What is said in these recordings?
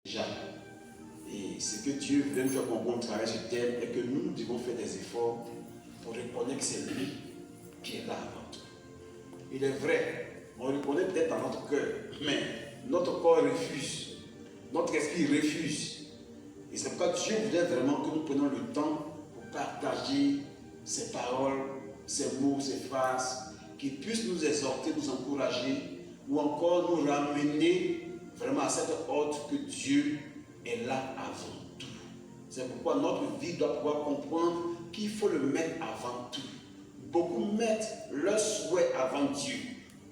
déjà. Et ce que Dieu veut nous faire comprendre à travers ce thème est que nous devons faire des efforts pour reconnaître que c'est lui qui est là avant tout. Il est vrai, on reconnaît peut-être dans notre cœur, mais notre corps refuse, notre esprit refuse. Et c'est pourquoi Dieu voudrait vraiment que nous prenions le temps pour partager ces paroles, ces mots, ces phrases, qui puissent nous exhorter, nous encourager, ou encore nous ramener vraiment à cet ordre que Dieu est là avant tout. C'est pourquoi notre vie doit pouvoir comprendre qu'il faut le mettre avant tout. Beaucoup mettent leur souhait avant Dieu.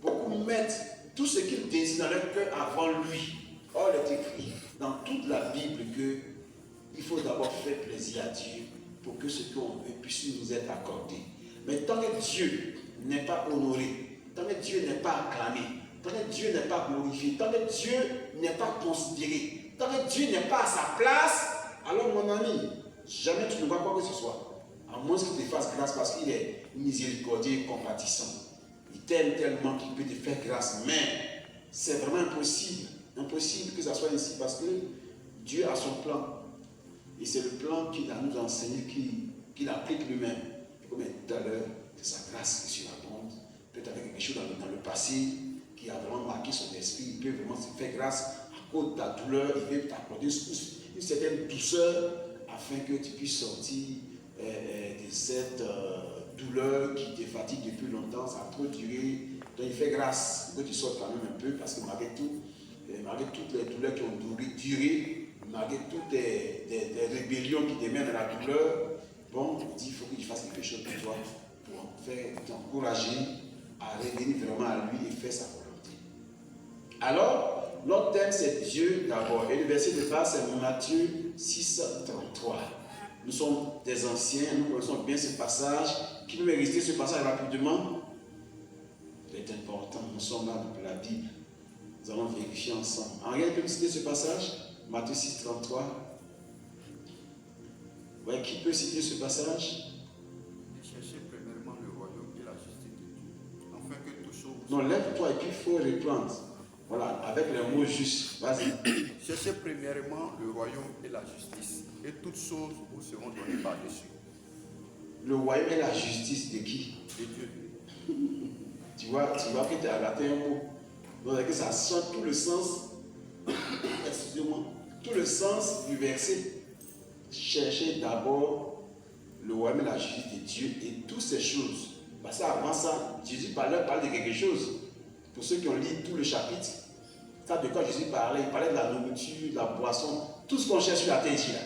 Beaucoup mettent tout ce qu'ils désirent dans leur cœur avant lui. Or, il est écrit dans toute la Bible qu'il faut d'abord faire plaisir à Dieu pour que ce qu'on veut puisse nous être accordé. Mais tant que Dieu n'est pas honoré, tant que Dieu n'est pas acclamé, tant que Dieu n'est pas glorifié, tant que Dieu n'est pas considéré, tant que Dieu n'est pas à sa place, alors mon ami, jamais tu ne vois quoi que ce soit. À moins qu'il te fasse grâce parce qu'il est miséricordieux et compatissant. Il t'aime tellement qu'il peut te faire grâce. Mais c'est vraiment impossible. Impossible que ça soit ainsi parce que Dieu a son plan. Et c'est le plan qu'il a nous enseigné, qu'il applique lui-même. Comme tout à l'heure, c'est sa grâce qui surabonde. Peut-être avec quelque chose dans le passé qui a vraiment marqué son esprit. Il peut vraiment se faire grâce à cause de ta douleur. Il veut t'accorder une certaine douceur afin que tu puisses sortir de cette douleur qui te fatigue depuis longtemps. Ça peut durer. Donc il fait grâce que tu sortes quand même un peu parce que malgré toutes les douleurs qui ont duré, malgré toutes les rébellions qui te mènent à la douleur, bon, il dit il faut que tu fasses quelque chose pour toi, pour t'encourager à revenir vraiment à lui et faire sa volonté. Alors, notre thème c'est Dieu d'abord. Et le verset de base c'est Matthieu 6, 33. Nous sommes des anciens, nous connaissons bien ce passage. Qui nous est resté ce passage rapidement? Il est important, nous sommes là dans la Bible. Nous allons vérifier ensemble. Henri, peut-tu citer ce passage? Matthieu 6, 33. Ouais, qui peut citer ce passage? Cherchez premièrement le royaume et la justice de Dieu, afin que tout chose... Non, lève-toi et puis il faut reprendre. Voilà, avec les mots justes. Vas-y. Cherchez premièrement le royaume et la justice, et toutes choses vous seront données par-dessus. Le royaume et la justice de qui? De Dieu. Tu vois que tu as raté un mot. Donc, que ça sent tout le sens, excusez-moi, tout le sens du verset. Cherchez d'abord le royaume et la justice de Dieu et toutes ces choses. Parce qu'avant ça, Jésus parlait de quelque chose. Pour ceux qui ont lu tout le chapitre, ça de quoi Jésus parlait? Il parlait de la nourriture, de la boisson, tout ce qu'on cherche sur la terre ici. Là.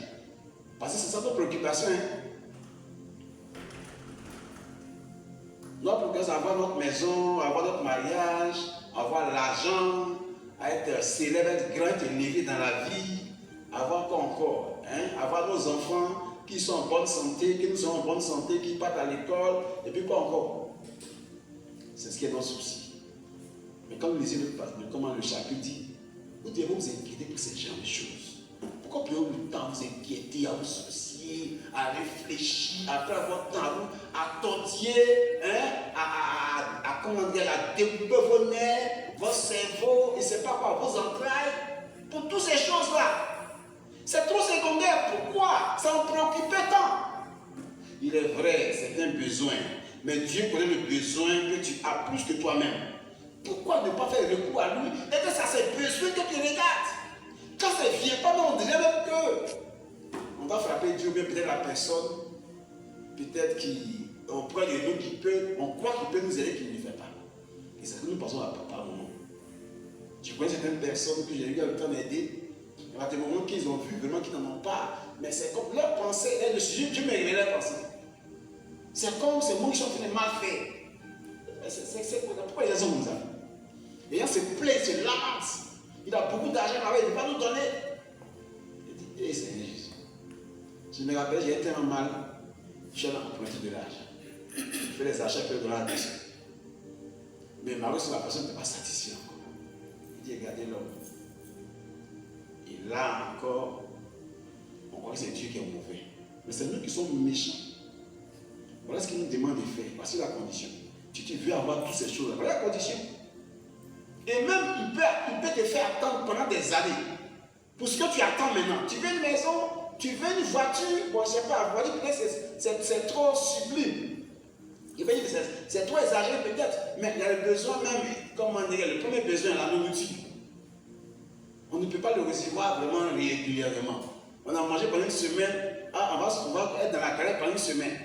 Parce que c'est ça notre préoccupation. Notre préoccupation, c'est avoir notre maison, avoir notre mariage, avoir l'argent, être célèbre, être grand, être élevé dans la vie, avoir quoi encore, avoir nos enfants qui sont en bonne santé, qui nous sont en bonne santé, qui partent à l'école, et puis quoi encore. C'est ce qui est notre souci. Mais comme vous lisez comment le chapitre dit, vous devez vous inquiéter pour ce genre de choses. Pourquoi prenez-vous le temps à vous inquiéter, à vous soucier, à réfléchir, à faire votre temps, à tortiller, à découper vos nerfs, vos cerveaux, et c'est pas quoi, vos entrailles, pour toutes ces choses-là. C'est trop secondaire. Pourquoi? Ça vous préoccupe tant. Il est vrai, c'est un besoin. Mais Dieu connaît le besoin que tu as plus que toi-même. Pourquoi ne pas faire recours à lui? Et que ça, c'est besoin que tu regardes. Quand ça ne vient pas, on dirait même que on va frapper Dieu, mais peut-être la personne, peut-être qu'on prend des noms qui peut, on croit qu'il peut nous aider, qu'il ne le fait pas. Et c'est ce que nous pensons à papa, maman. Je connais certaines personnes que j'ai eu à le temps d'aider. Il y a des moments qu'ils ont vu, vraiment qu'ils n'en ont pas. Mais c'est comme leur pensée, Dieu me révèle leur pensée. C'est comme ces mots qui sont en train de mal faire. Pourquoi ils sont comme ça? Les gens se plaignent, se lamentent. Il a beaucoup d'argent, il ne peut pas nous donner. Il dit, hé Seigneur Jésus. Je me rappelle, j'ai tellement mal. Je suis allé emprunter de l'argent. Je fais les achats pour donner à la personne. Mais malheureusement, la personne n'est pas satisfaite encore. Il dit, regardez l'homme. Et là encore, on croit que c'est Dieu qui est mauvais. Mais c'est nous qui sommes méchants. Voilà ce qu'il nous demande de faire. Voici la condition. Tu veux avoir toutes ces choses. Voilà la condition. Et même, il peut te faire attendre pendant des années. Pour ce que tu attends maintenant. Tu veux une maison, tu veux une voiture, bon, je ne sais pas, voiture, peut-être c'est trop sublime. Il va dire que c'est trop exagéré peut-être, mais il y a le besoin même, comment dire, le premier besoin, la nourriture. On ne peut pas le recevoir vraiment régulièrement. On a mangé pendant une semaine, on va être dans la carrière pendant une semaine.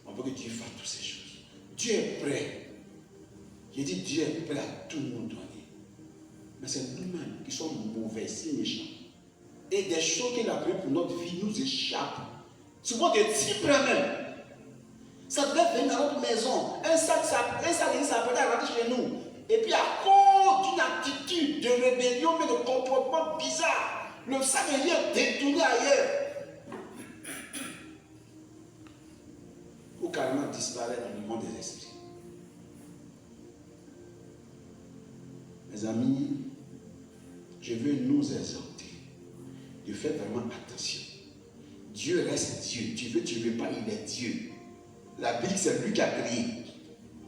On veut que Dieu fasse toutes ces choses. Dieu est prêt. J'ai dit Dieu est prêt à tout nous donner. Mais c'est nous-mêmes qui sommes mauvais, si méchants. Et des choses qu'il a prévues pour notre vie nous échappent. Souvent des types même. Ça devait venir dans notre maison. Un sac ça peut rentrer chez nous. Et puis à cause d'une attitude de rébellion, mais de comportement bizarre, le sac est détourné ailleurs. Ou carrément disparaître dans le monde des esprits. Mes amis, je veux nous exhorter de faire vraiment attention. Dieu reste Dieu. Tu veux pas, il est Dieu. La Bible, c'est lui qui a créé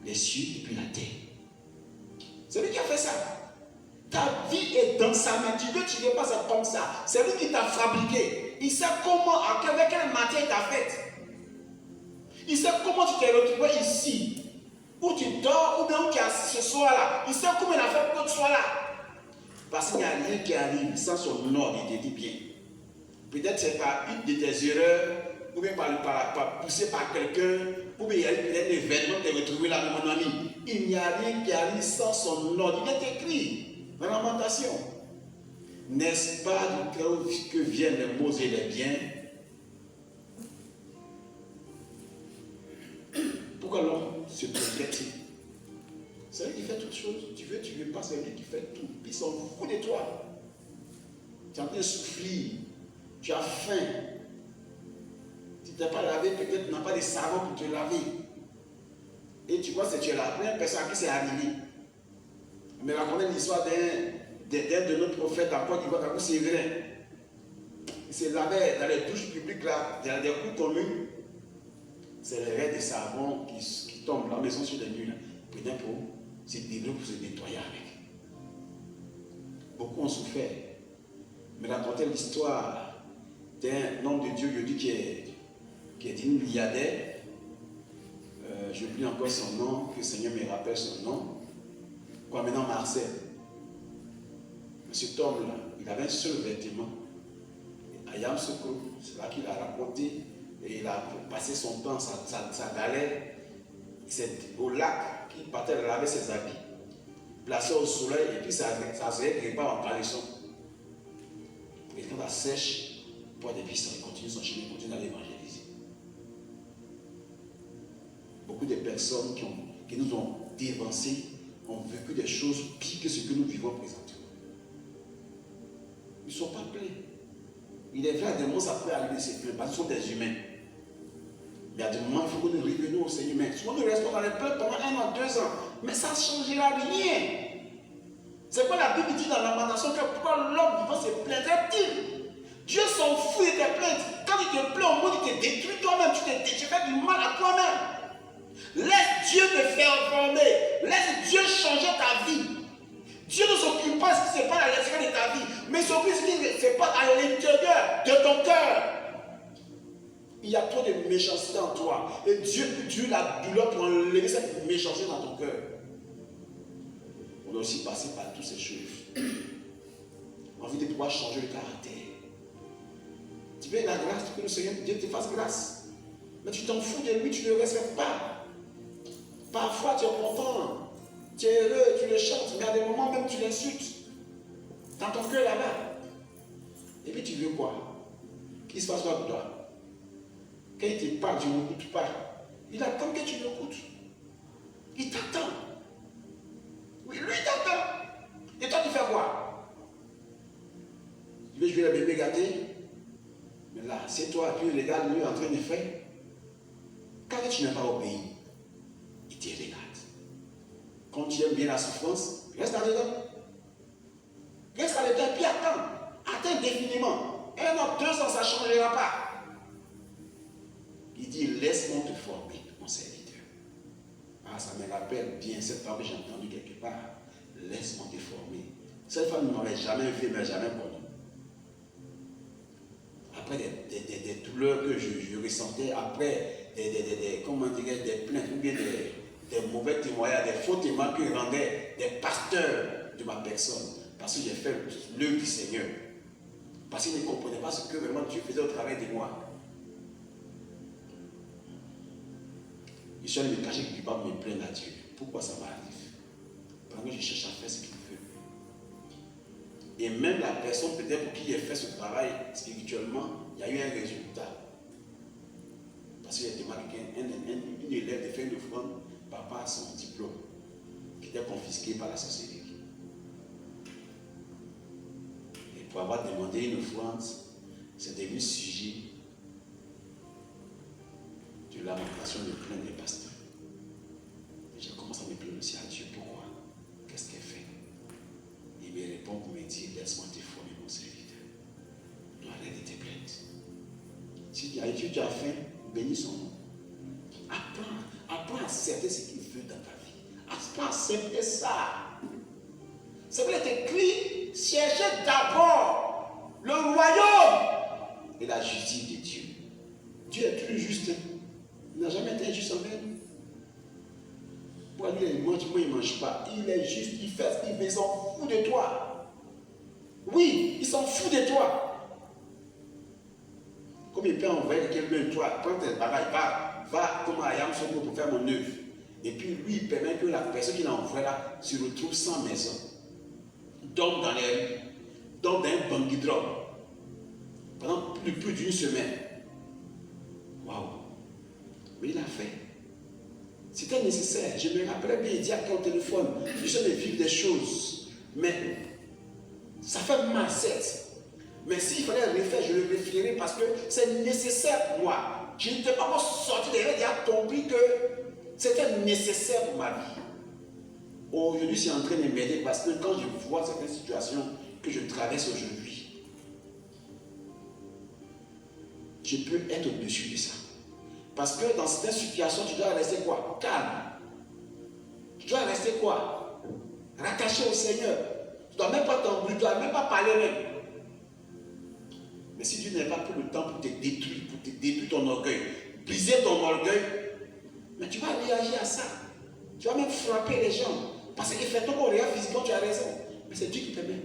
les cieux et puis la terre. C'est lui qui a fait ça. Ta vie est dans sa main. Tu veux pas, c'est comme ça. C'est lui qui t'a fabriqué. Il sait comment, avec quelle matière il t'a faite. Il sait comment tu t'es retrouvé ici. Où tu dors, ou bien où tu es assis ce soir-là. Il sait comment il a fait pour que tu sois là. Parce qu'il n'y a rien qui arrive sans son ordre, il te dit bien. Peut-être c'est par une de tes erreurs, ou bien par poussé par quelqu'un, ou bien il y a peut-être un événement qui t'es retrouvé là, mon ami. Il n'y a rien qui arrive sans son ordre. Il est écrit dans la Lamentation. N'est-ce pas du cœur que viennent les maux et les biens? Pourquoi l'homme se trompe-t-il? C'est lui qui fait toutes choses. Tu veux pas, c'est lui qui fait tout. Puis il s'en fout de toi. Tu es en train de souffrir. Tu as faim. Tu ne t'es pas lavé, peut-être tu n'as pas de savon pour te laver. Et tu vois, c'est tu es la première personne à qui c'est arrivé. Mais raconter l'histoire d'un de nos prophètes à Côte d'Ivoire, c'est vrai. Il se lavait dans les douches publiques, là, dans des coups communs. C'est les restes de savon qui tombent la maison sur les murs. Peut-être pour se débrouiller, pour se nettoyer avec. Beaucoup ont souffert. Mais raconter l'histoire d'un homme de Dieu, je dis qui est d'une milliardaire. Je n'oublie encore son nom, que le Seigneur me rappelle son nom. Quoi, maintenant Marcel. Cet homme-là, il avait un seul vêtement. À Yamsoko, c'est là qu'il a raconté. Et il a passé son temps, sa galère. C'est au lac qu'il partait laver ses habits. Placé au soleil, et puis ça se quelque part en caleçon. Et quand la sèche, pour des pistons, il continue son chemin, il continue à l'évangéliser. Beaucoup de personnes qui nous ont dévancés ont vécu des choses pires que ce que nous vivons présentement. Ils ne sont pas pleins. Il est vrai, à des moments, ça peut arriver, c'est plein, parce qu'ils sont des humains. Mais à des moments, il faut que nous revenions au Seigneur. Mais souvent, nous restons dans les pleurs pendant 1 an, 2 ans. Mais ça ne changera rien. C'est quoi la Bible dit dans la Lamentation que pourquoi l'homme vivant se plaindrait-il? Dieu s'en fout de tes plaintes. Quand il te plaint au monde, il te détruit toi-même. Tu fais du mal à toi-même. Laisse Dieu te faire former. Laisse Dieu changer ta vie. Dieu ne s'occupe pas de ce qui se passe à l'extérieur de ta vie, mais il s'occupe de ce qui se passe à l'intérieur de ton cœur. Il y a trop de méchanceté en toi. Et Dieu la douleur pour enlever cette méchanceté dans ton cœur. On doit aussi passer par toutes ces choses. Envie de pouvoir changer le caractère. Tu veux la grâce, que le Seigneur Dieu te fasse grâce. Mais tu t'en fous de lui, tu ne le respectes pas. Parfois tu es content, tu es heureux, tu le chantes, mais à des moments même tu l'insultes. Dans ton cœur là-bas. Et puis tu veux quoi? Qu'il se passe quoi pour toi? Quand il te parle, tu ne l'écoutes pas. Il attend que tu l'écoutes. Il t'attend. Oui, lui t'attend. Et toi tu fais quoi? Tu veux jouer le bébé gâté? Mais là, c'est toi, puis regarde lui en train de faire. Quand tu n'as pas obéi, il te regarde. Quand tu aimes bien la souffrance, reste là-dedans. Reste là-dedans, puis attends. Attends indéfiniment. 1 an, 2 ans, ça ne changera pas. Il dit, laisse-moi te former, mon serviteur. Ah, ça me rappelle bien cette parole que j'ai entendue quelque part. Laisse-moi te former. Cette femme ne m'avait jamais vu, mais jamais connu. Après des douleurs que je ressentais, après comment dirais, des plaintes, ou bien des mauvais témoignages, des faux témoignages que rendaient des pasteurs de ma personne, parce que j'ai fait l'œuvre du Seigneur. Parce qu'ils ne comprenaient pas ce que vraiment Dieu faisait au travers de moi. Je suis allé me cacher quelque part, me plaindre à Dieu. Pourquoi ça m'arrive? Parce que je cherche à faire ce qu'il veut. Et même la personne peut-être pour qui j'ai fait ce travail spirituellement, il y a eu un résultat. Parce qu'il y a une élève de faire une offrande par rapport à son diplôme, qui était confisqué par la sorcellerie. Et pour avoir demandé une offrande, c'est devenu sujet de lamentation de plainte des pasteurs. Et je commence à me plaindre aussi à Dieu. Pourquoi? Qu'est-ce qu'elle fait? Il me répond pour me dire, laisse-moi te former mon serviteur. Arrête de tes plaintes. Si tu as faim, bénis son nom. Apprends à accepter ce qu'il veut dans ta vie. Apprends à accepter ça. C'est vrai, il est écrit, cherchez d'abord le royaume et la justice de Dieu. Dieu est plus juste. Il n'a jamais été injuste envers nous. Pour lui, il mange, moi il ne mange pas. Il est juste, il fait ce qu'il veut, il s'en fout de toi. Oui, il s'en fout de toi. Comme il peut envoyer quelqu'un, toi, prends tes bagages, va comme à Yamsogo pour faire mon œuvre. Et puis lui, il permet que la personne qui l'a envoyé là se retrouve sans maison. Dorme dans les rues, dorme dans un bungee drop pendant plus d'une semaine. Waouh! Mais il a fait. C'était nécessaire. Je me rappelais bien, il dit à quel téléphone, je suis de vivre des choses. Mais ça fait mal, certes. Mais s'il fallait refaire, je le referais parce que c'est nécessaire pour moi. Je n'étais pas encore sorti de là, il a compris que c'était nécessaire pour ma vie. Aujourd'hui, c'est en train de m'aider parce que quand je vois certaines situations que je traverse aujourd'hui, je peux être au-dessus de ça. Parce que dans certaines situations, tu dois rester quoi? Calme. Tu dois rester quoi? Rattaché au Seigneur. Tu ne dois même pas t'embrouiller, tu ne dois même pas parler même. Mais si Dieu n'a pas pris le temps pour te détruire ton orgueil, briser ton orgueil, mais tu vas réagir à ça. Tu vas même frapper les gens. Parce qu'effectivement, au regard physiquement, tu as raison. Mais c'est Dieu qui permet.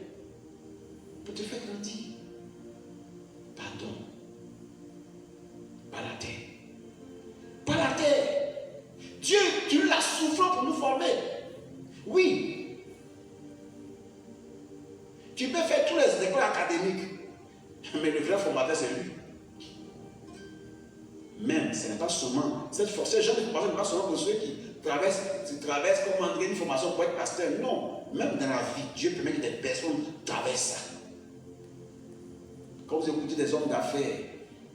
Pour te faire grandir. Pardon. Pas la terre. Pas la terre. Dieu, tu l'as soufflé pour nous former. Oui. Tu peux faire toutes les écoles académiques. Mais le vrai formateur, c'est lui. Même, ce n'est pas seulement cette force. Ces gens de formation n'est pas seulement pour ceux qui traversent comme André une formation pour être pasteur. Non. Même dans la vie, Dieu permet que des personnes traversent ça. Quand vous écoutez des hommes d'affaires,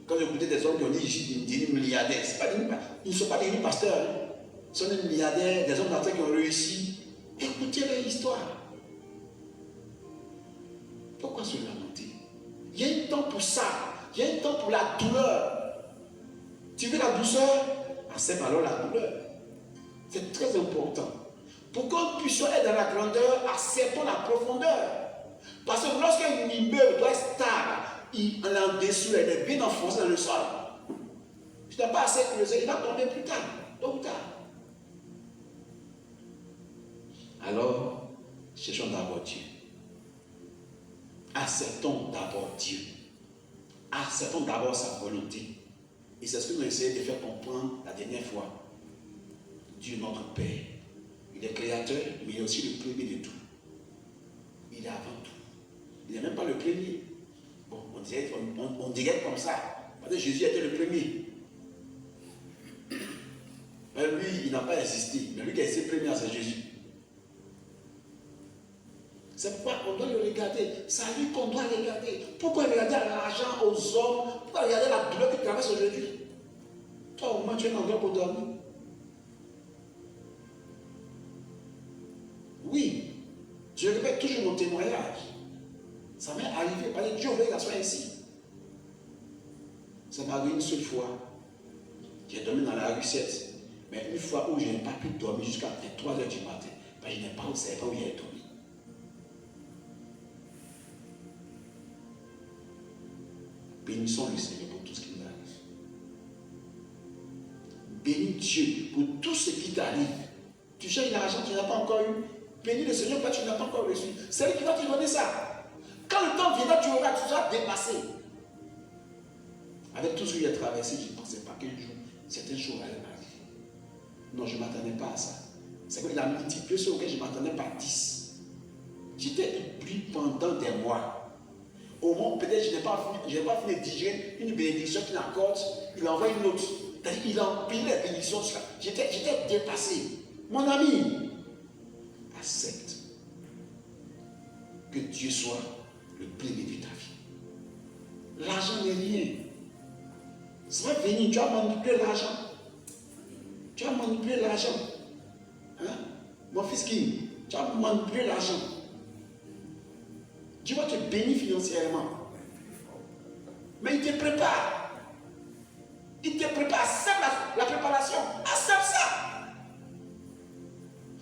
quand vous écoutez des hommes qui ont dit milliardaires, ils ne sont pas devenus pasteurs. Hein. Ce sont des milliardaires, des hommes d'affaires qui ont réussi. Écoutez leur histoire. Pourquoi se lamenter? Il y a un temps pour ça. Il y a un temps pour la douleur. Tu veux la douceur? Accepte alors la douleur. C'est très important. Pour que nous puissions être dans la grandeur, acceptons la profondeur. Parce que lorsqu'un immeuble doit être stable, il est en dessous, il est bien enfoncé dans le sol. Tu n'as pas assez creusé, il va tomber plus tard, tôt ou tard. Alors, cherchons d'abord Dieu. Acceptons d'abord Dieu. Acceptons d'abord sa volonté. Et c'est ce que nous essayons de faire comprendre la dernière fois. Dieu notre Père. Il est créateur, mais il est aussi le premier de tout. Il est avant tout. Il n'est même pas le premier. Bon, on dirait comme ça. Parce que Jésus était le premier. Mais lui, il n'a pas existé. Mais lui qui a été le premier, c'est Jésus. C'est pourquoi on doit le regarder. C'est à lui qu'on doit regarder. Pourquoi regarder à l'argent, aux hommes? Pourquoi regarder la douleur que tu traverses aujourd'hui? Toi, au moins, tu es un endroit pour dormir. Oui, je répète toujours mon témoignage. Ça m'est arrivé, parce que Dieu voulait que ça soit ainsi. Ça m'est arrivé une seule fois. J'ai dormi dans la rue 7. Mais une fois où je n'ai pas pu dormir jusqu'à 3 h du matin, ben je n'ai pas, savais pas où j'ai dormi. Bénissons le Seigneur pour tout ce qui nous arrive. Bénis Dieu pour tout ce qui t'arrive. Tu cherches l'argent, tu n'as pas encore eu. Bénis le Seigneur quand tu n'as pas encore reçu. C'est lui qui va te donner ça. Quand le temps viendra, tu auras déjà dépassé. Avec tout ce que j'ai traversé, je ne pensais pas qu'un jour, certaines choses allaient m'arriver. Non, je ne m'attendais pas à ça. C'est qu'il a multiplié ce auquel je ne m'attendais pas à 10. J'étais pris pendant des mois. Au moment où peut-être je n'ai pas fini de digérer une bénédiction qu'il accorde, il envoie une autre. C'est-à-dire qu'il empile les bénédictions. J'étais dépassé. Mon ami, accepte que Dieu soit le premier de ta vie. L'argent n'est rien. Ça va venir, tu vas manipuler l'argent. Tu vas manipuler l'argent. Hein? Mon fils Kim, tu vas manipuler l'argent. Dieu va te bénir financièrement. Mais il te prépare. Il te prépare. Accepte la préparation. Accepte ça.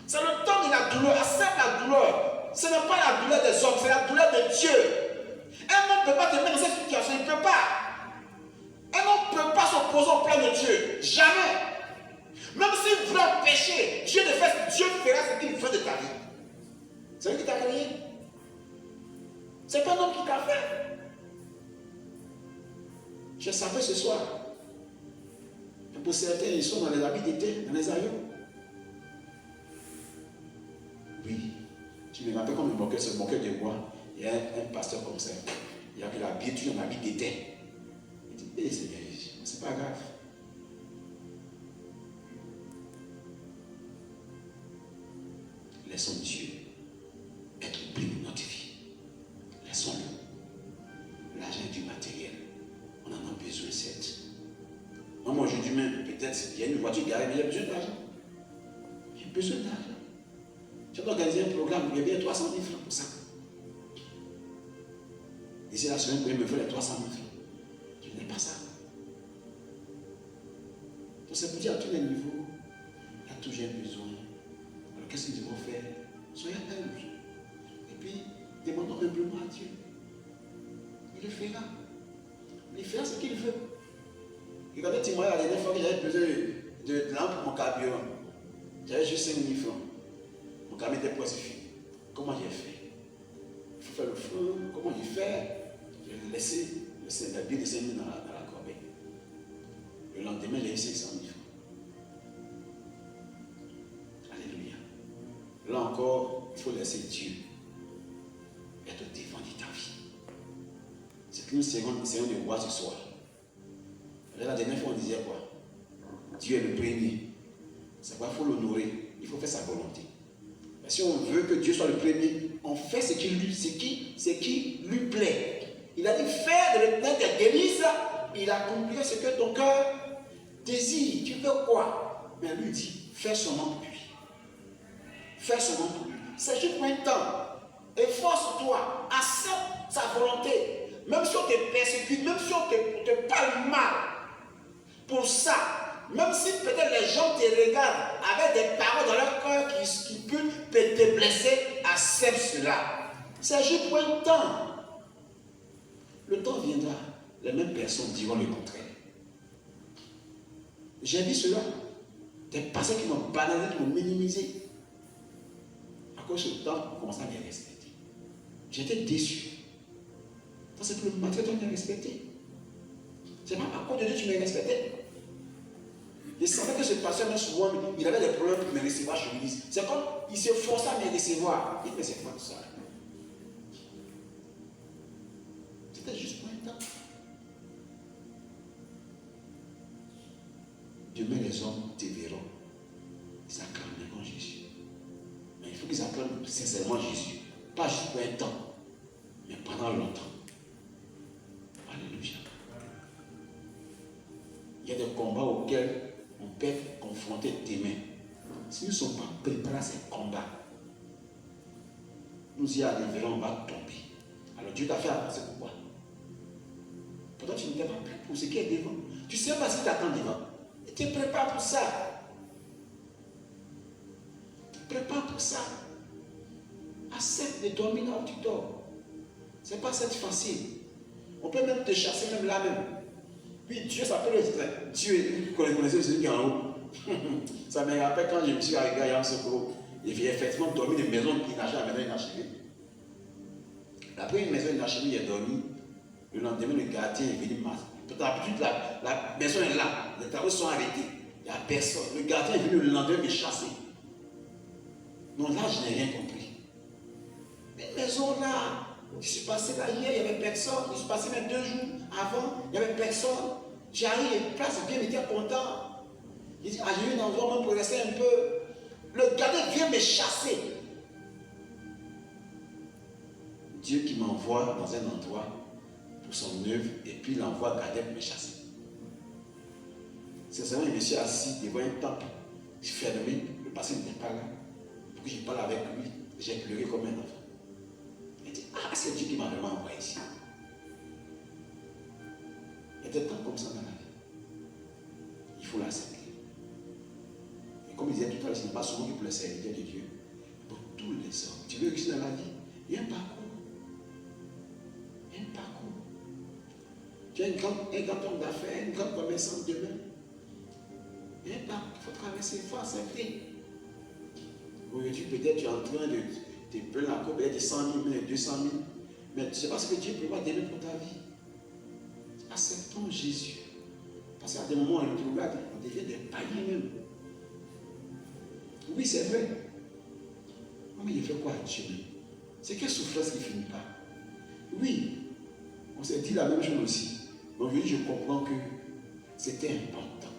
C'est le temps de la douleur. Accepte la douleur. Ce n'est pas la douleur des hommes, c'est la douleur de Dieu. Un homme ne peut pas te mettre dans cette situation. Il ne peut pas. Un homme ne peut pas s'opposer au plan de Dieu. Jamais. Même s'il veut pécher, Dieu fera ce qu'il veut de ta vie. C'est lui qui t'a créé. C'est pas un homme qui t'a fait. Je savais ce soir. Et pour certains, ils sont dans les habits d'été, dans les avions. Oui. Tu me rappelles comme se moquait de moi. Il y a un pasteur comme ça. Il a habillé tout en habit d'été. Il dit, hé Seigneur, c'est pas grave. Laissons Dieu être le plus de notre vie. Laissons-le. L'argent est du matériel. On en a besoin, certes. Moi, aujourd'hui même, peut-être, il y a une voiture garée, mais il y a besoin d'argent. J'ai besoin d'argent. Tu dois organiser un programme, il y a bien 300 000 francs pour ça. D'ici la semaine, vous pouvez me faire les 300 000 francs. Je n'ai pas ça. Donc, c'est pour dire à tous les niveaux, il y a toujours un besoin. Alors, qu'est-ce que nous devons faire? Soyons humbles. Et puis, demandons humblement à Dieu. Il le fera. Il fera ce qu'il veut. Regardez, témoigner la dernière fois que j'avais besoin de lampe pour mon carburant. J'avais juste 5 000 francs. Mon camion était presque fini. Comment j'ai fait? Il faut faire le feu. Comment j'ai fait? J'ai laissé le billet de 5 000 dans la corbeille. Le lendemain, j'ai eu 500 000 francs. Alléluia. Là encore, il faut laisser Dieu être au devant de ta vie. C'est que nous essayons de voir ce soir. La dernière fois, on disait quoi? Dieu est le premier. C'est quoi? Il faut l'honorer. Il faut faire sa volonté. Mais si on veut que Dieu soit le premier, on fait ce qui lui plaît. Il a dit faire de l'un des délices, il accomplit ce que ton cœur désire. Tu veux quoi? Mais lui dit, fais son nom pour lui. Fais son nom pour lui. C'est juste pour un temps. Efforce-toi. Accepte sa volonté. Même si on te persécute, même si on te parle mal. Pour ça, même si peut-être les gens te regardent avec des paroles dans leur cœur qui peuvent te blesser, accepte cela. C'est juste pour un temps. Le temps viendra, les mêmes personnes diront le contraire. J'ai vu cela. Des personnes qui m'ont banalisé, qui m'ont minimisé. À cause de ce temps, on commence à me respecter. J'étais déçu. C'est pour le matériel que tu m'as respecté. C'est pas à cause de Dieu que tu m'as respecté. Je savais que ce pasteur, même souvent, il avait des problèmes pour me recevoir chez l'église. C'est comme il se forçait à me recevoir. Il me c'est pas tout ça. C'était juste pour un temps. Demain, les hommes te verront. Ils acclameront Jésus. Mais il faut qu'ils acclament sincèrement Jésus. Pas juste pour un temps, mais pendant longtemps. Alléluia. Il y a des combats auxquels on peut être confronté demain. Si nous ne sommes pas préparés à ces combats, nous y arriverons, on va tomber. Alors Dieu t'a fait avancer pourquoi? Pourtant tu n'étais pas prêt pour ce qui est devant. Tu ne sais pas ce qui t'attend devant. Et tu te prépares pour ça. Tu te prépares pour ça. Accepte de dormir là où tu dors. Ce n'est pas cette facile. On peut même te chasser même là même. Puis Dieu s'appelle Dieu, vous connaissez celui qui est en haut. Ça me rappelle quand je me suis arrivé à Yamsoko, et j'ai effectivement dormi dans une maison inachevée, la maison inachevée. La première maison inachevée, j'ai dormi. Le lendemain, le gardien est venu m'asseoir. D'habitude, la maison est là, les travaux sont arrêtés. Il n'y a personne. Le gardien est venu le lendemain me chasser. Non, là, je n'ai rien compris. Les maisons là, je suis passé là hier, il n'y avait personne. Je suis passé même 2 jours avant, il n'y avait personne. J'arrive, et place bien, il était content. Il dit, ah, j'ai eu un endroit même pour rester un peu. Le gardien vient me chasser. Dieu qui m'envoie dans un endroit pour son œuvre, et puis il envoie garder pour me chasser. C'est seulement, je me suis assis devant un temple, fermé, le passé n'était pas là. Pour que je parle avec lui, j'ai pleuré comme un enfant. Il dit, ah, c'est Dieu qui m'a vraiment envoyé ici. Il y a des temps comme ça dans la vie. Il faut l'accepter. Et comme il disait tout à l'heure, ce n'est pas seulement pour le serviteur de Dieu, mais pour tous les hommes. Tu veux réussir dans la vie, il y a un parcours. Il y a un parcours. Tu es un grand homme d'affaires, une grande commerçante demain. Il y a un parcours qu'il faut traverser, il faut accepter. Aujourd'hui, peut-être tu es en train de te plaindre la cour, peut-être de 100 000, 200 000. Mais tu ne sais pas ce que Dieu prévoit demain pour ta vie. Acceptons Jésus. Parce qu'à des moments, on devient des païens même. Oui, c'est vrai. Mais il fait quoi à Dieu? C'est quelle souffrance qui ne finit pas? Oui, on s'est dit la même chose aussi. Mais aujourd'hui, je comprends que c'était important.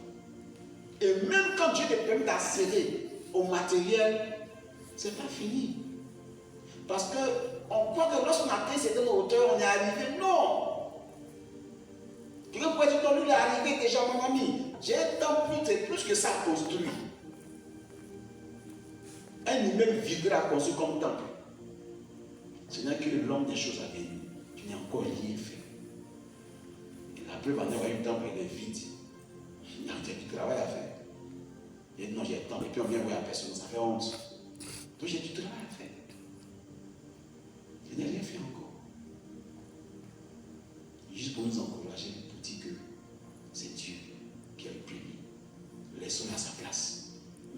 Et même quand Dieu te permet d'accéder au matériel, ce n'est pas fini. Parce qu'on croit que lorsqu'on atteint certaines hauteurs, on est arrivé. Non! Quelqu'un pourrait dire, non, lui, il est arrivé déjà, mon ami. J'ai un temps plus que ça à construire. Un immeuble vide à construire comme temple. Ce n'est que l'homme des choses à venir. Tu n'as encore rien fait. Et la preuve en est qu'un temple, il est vide. Il y a du travail à faire. Et non, j'ai le temps. Et puis on vient voir la personne, ça fait honte. Donc j'ai du travail à faire. Je n'ai rien fait encore. Juste pour nous encourager, pour dire que c'est Dieu qui a le premier. Laissons-le à sa place.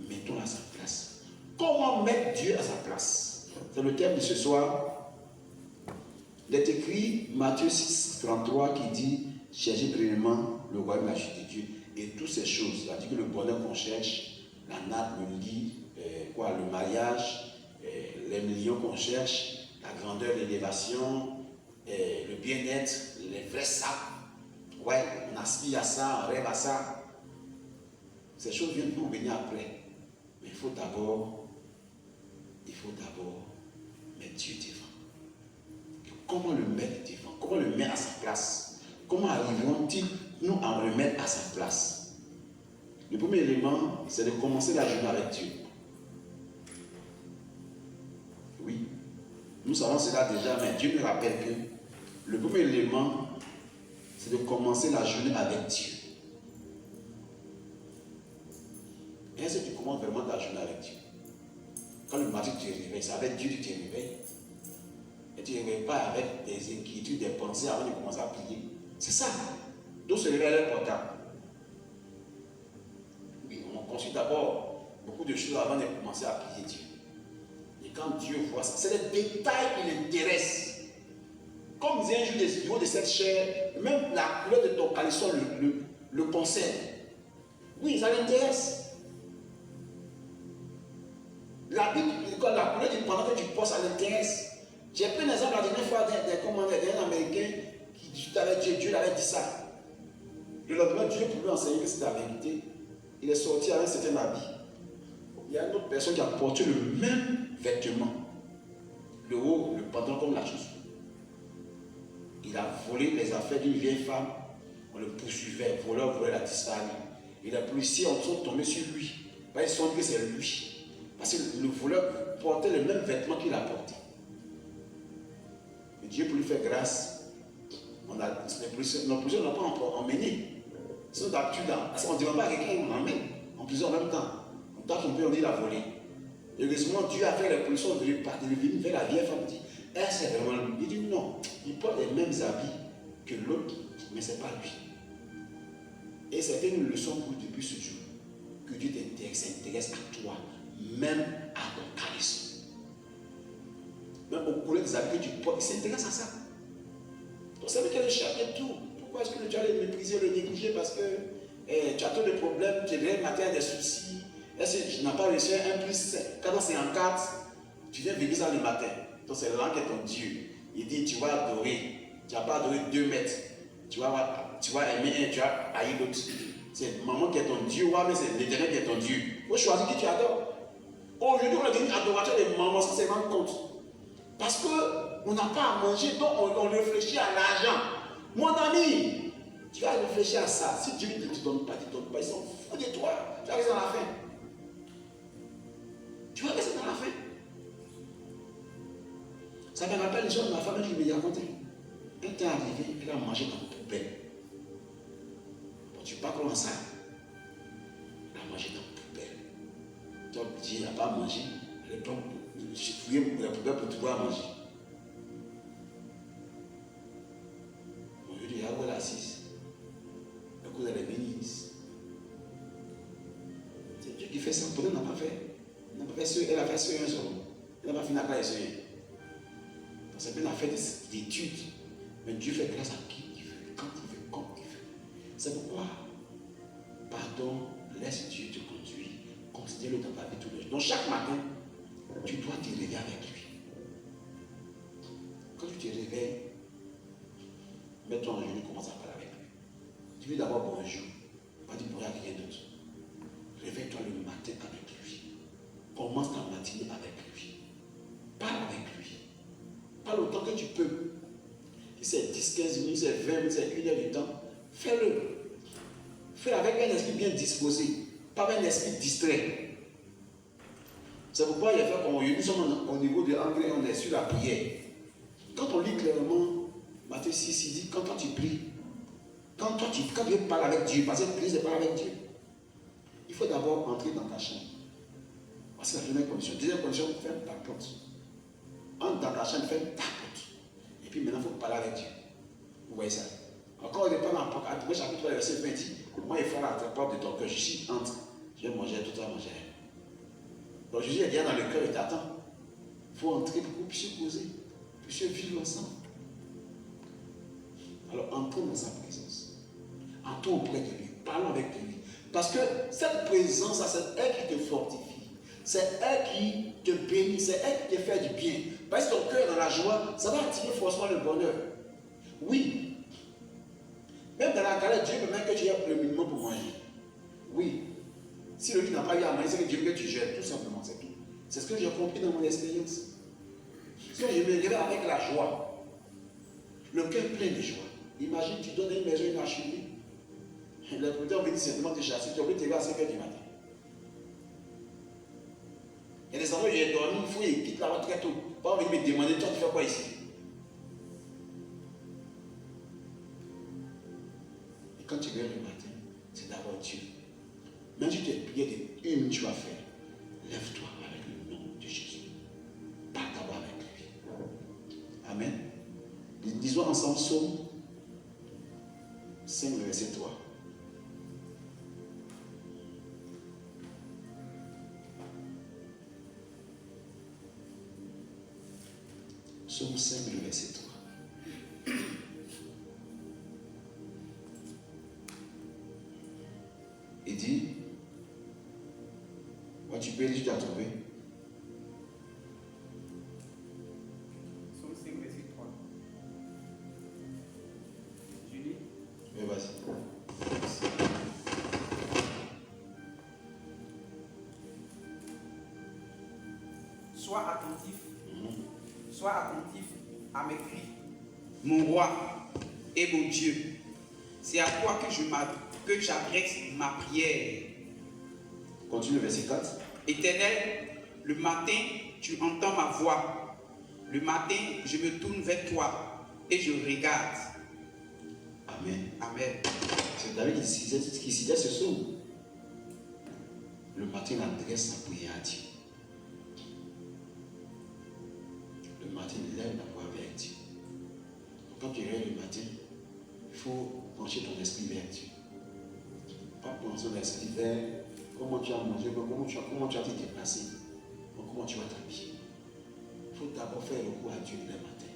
Mettons-le à sa place. Comment mettre Dieu à sa place? C'est le thème de ce soir. Il est écrit Matthieu 6, 33 qui dit cherchez premièrement le royaume de la justice de Dieu et toutes ces choses. C'est-à-dire que le bonheur qu'on cherche, la nappe, le lit, le mariage, les millions qu'on cherche, la grandeur, l'élévation, le bien-être, les vrais sacs. Ouais, on aspire à ça, on rêve à ça. Ces choses viennent pour venir après. Mais il faut d'abord mettre Dieu devant. Comment le mettre devant? Comment le mettre à sa place? Comment arriverons-ils nous à le mettre à sa place? Le premier élément, c'est de commencer la journée avec Dieu. Oui, nous savons cela déjà, mais Dieu nous rappelle que le premier élément, c'est de commencer la journée avec Dieu. Est-ce que tu commences vraiment ta journée avec Dieu? Quand le matin tu te réveilles, c'est avec Dieu que tu te réveilles. Et tu ne te réveilles pas avec des inquiétudes, des pensées avant de commencer à prier. C'est ça. Donc se réveiller est important. Oui, on construit d'abord beaucoup de choses avant de commencer à prier Dieu. Et quand Dieu voit ça, c'est les détails qui l'intéressent. Comme disait un jour des vidéos de cette chair, même la couleur de ton caleçon le concerne. Oui, ça l'intéresse. La couleur du pantalon que tu portes, ça l'intéresse. J'ai pris un exemple la dernière fois d'un Américain qui discutait avec Dieu. Dieu l'avait dit ça. Le lendemain, Dieu pouvait enseigner que c'était la vérité. Il est sorti avec un certain habit. Il y a une autre personne qui a porté le même vêtement. Le haut, le pantalon comme la chaussure. Il a volé les affaires d'une vieille femme. On le poursuivait. Le voleur volait, la disparu. Et les policiers sont tombés sur lui. Ils se sont dit que c'est lui. Parce que le voleur portait le même vêtement qu'il a porté. Mais Dieu, pour lui faire grâce, les policiers n'ont pas emmené. Sinon, d'habitude, on ne demande pas à quelqu'un, on emmène. En plusieurs en même temps. On tape son père, on dit il a volé. Et heureusement, Dieu a fait les policiers de venir vers la vieille femme. Il dit, est-ce que c'est vraiment lui? Il dit non, il porte les mêmes habits que l'autre, mais ce n'est pas lui. Et c'était une leçon pour depuis ce jour. Que Dieu s'intéresse à toi, même à ton charisme. Même au couleur des habits que tu portes, il s'intéresse à ça. Donc ça veut dire qu'il cherche tout. Pourquoi est-ce que tu vas le mépriser, le négliger? Parce que tu as trop de problèmes, tu es le matin des soucis. Est-ce que tu n'as pas réussi 1 plus 4, tu viens venir ça le matin. Donc c'est là qu'est ton Dieu. Il dit tu vas adorer. Tu n'as pas adoré 2 mètres. Tu vas aimer un, tu vas haïr l'autre. C'est maman qui est ton Dieu, mais c'est l'Éternel qui est ton Dieu. Il faut choisir qui tu adores. Aujourd'hui, on a dit adorateur de maman, ça c'est rendre compte. Parce qu'on n'a pas à manger, donc on réfléchit à l'argent. Mon ami, tu vas réfléchir à ça. Si Dieu ne te donne pas, ils s'en foutent de toi. Tu vas rester dans la faim. Tu vas rester dans la faim. Ça me rappelle les gens de ma famille qui me racontaient. Un temps arrivé, elle a mangé dans le poubelle. Bon, tu parles comment ça? Elle a mangé dans le poubelle. Donc, Dieu n'a pas mangé. Elle a fouillé la poubelle pour pouvoir manger. Bon, je dis, ah ouais, elle est assise. À cause de la bénisse. C'est Dieu qui fait ça. Pourquoi elle n'a pas fait? Elle n'a pas fait ce, elle a fait ce un seul. Elle n'a pas fini à faire ce. Donc, c'est bien affaire d'études. Mais Dieu fait grâce à qui il veut, quand il veut, comme il veut. C'est pourquoi, pardon, laisse Dieu te conduire. Considère-le dans ta vie tous les jours. Donc chaque matin, tu dois te réveiller avec lui. Quand tu te réveilles, mets-toi en genou, commence à parler avec lui. Dis-lui d'abord bonjour. Pas dire bonjour à quelqu'un d'autre. Réveille-toi le matin avec lui. Commence ta matinée avec lui. Parle avec lui. Parle autant que tu peux. Si c'est 10, 15 minutes, c'est 20 minutes, c'est 1 heure du temps, fais-le. Fais avec un esprit bien disposé, pas avec un esprit distrait. C'est pourquoi il y a fait qu'on nous sommes au niveau de l'anglais, on est sur la prière. Quand on lit clairement, Matthieu 6, il dit, quand toi tu pries, quand tu parles avec Dieu, parce que prier c'est parler avec Dieu, il faut d'abord entrer dans ta chambre. C'est la première condition. Deuxième condition, ferme ta porte. Entre dans ta chambre, ferme ta porte. Et puis maintenant, il faut parler avec Dieu. Vous voyez ça? Encore il n'est pas dans le chapitre 3, verset 20, dit, moi, il faut la porte de ton cœur. Je suis entre. Je vais manger, tout ça, manger. Donc Jésus est déjà dans le cœur et t'attend. Il faut entrer pour que vous puissiez poser, pour que vous puissiez vivre ensemble. Alors, entrons dans sa présence. Entrons auprès de lui. Parlons avec lui. Parce que cette présence, c'est elle qui te fortifie. C'est elle qui te bénit. C'est elle qui te fait du bien. Parce que ton cœur est dans la joie, ça va attirer forcément le bonheur. Oui. Même dans la galère, Dieu permet que tu aies le minimum pour manger. Oui. Si le lit n'a pas eu à manger, c'est que Dieu veut que tu jettes. Tout simplement, c'est tout. C'est ce que j'ai compris dans mon expérience. Si je me réveille avec la joie, le cœur plein de joie. Imagine, tu donnes une maison, une archerie. Les producteurs viennent simplement te chasser, tu as oublié de te lever à 5 h du matin. Il y a des endroits où j'ai dormi, il faut qu'ils quittent là-bas très tôt. Pas venir me demander, toi tu fais quoi ici? Et quand tu viens le matin, c'est d'abord Dieu. Même si tu es prié de une, tu vas faire. Lève-toi avec le nom de Jésus. Parle d'abord avec lui. Amen. Disons ensemble Psaume 5, verset 3. Psaume 5, verset 3. Il dit, tu peux lire, tu as trouvé. Psaume 5, verset 3. Je lis. Mais vas-y. Sois attentif. Sois attentif à mes cris, mon roi et mon Dieu. C'est à toi que j'adresse ma prière. Continue le verset 4. Éternel, le matin, tu entends ma voix. Le matin, je me tourne vers toi et je regarde. Amen. Amen. C'est David qui citait ce psaume. Le matin, il adresse sa prière à Dieu. Le matin, il lève la voix vers Dieu. Quand tu réveilles le matin, il faut pencher ton esprit vers Dieu. Pas penser ton esprit vers comment tu as mangé, comment tu as été déplacé, comment tu vas t'habiller. Il faut d'abord faire recours à Dieu le matin.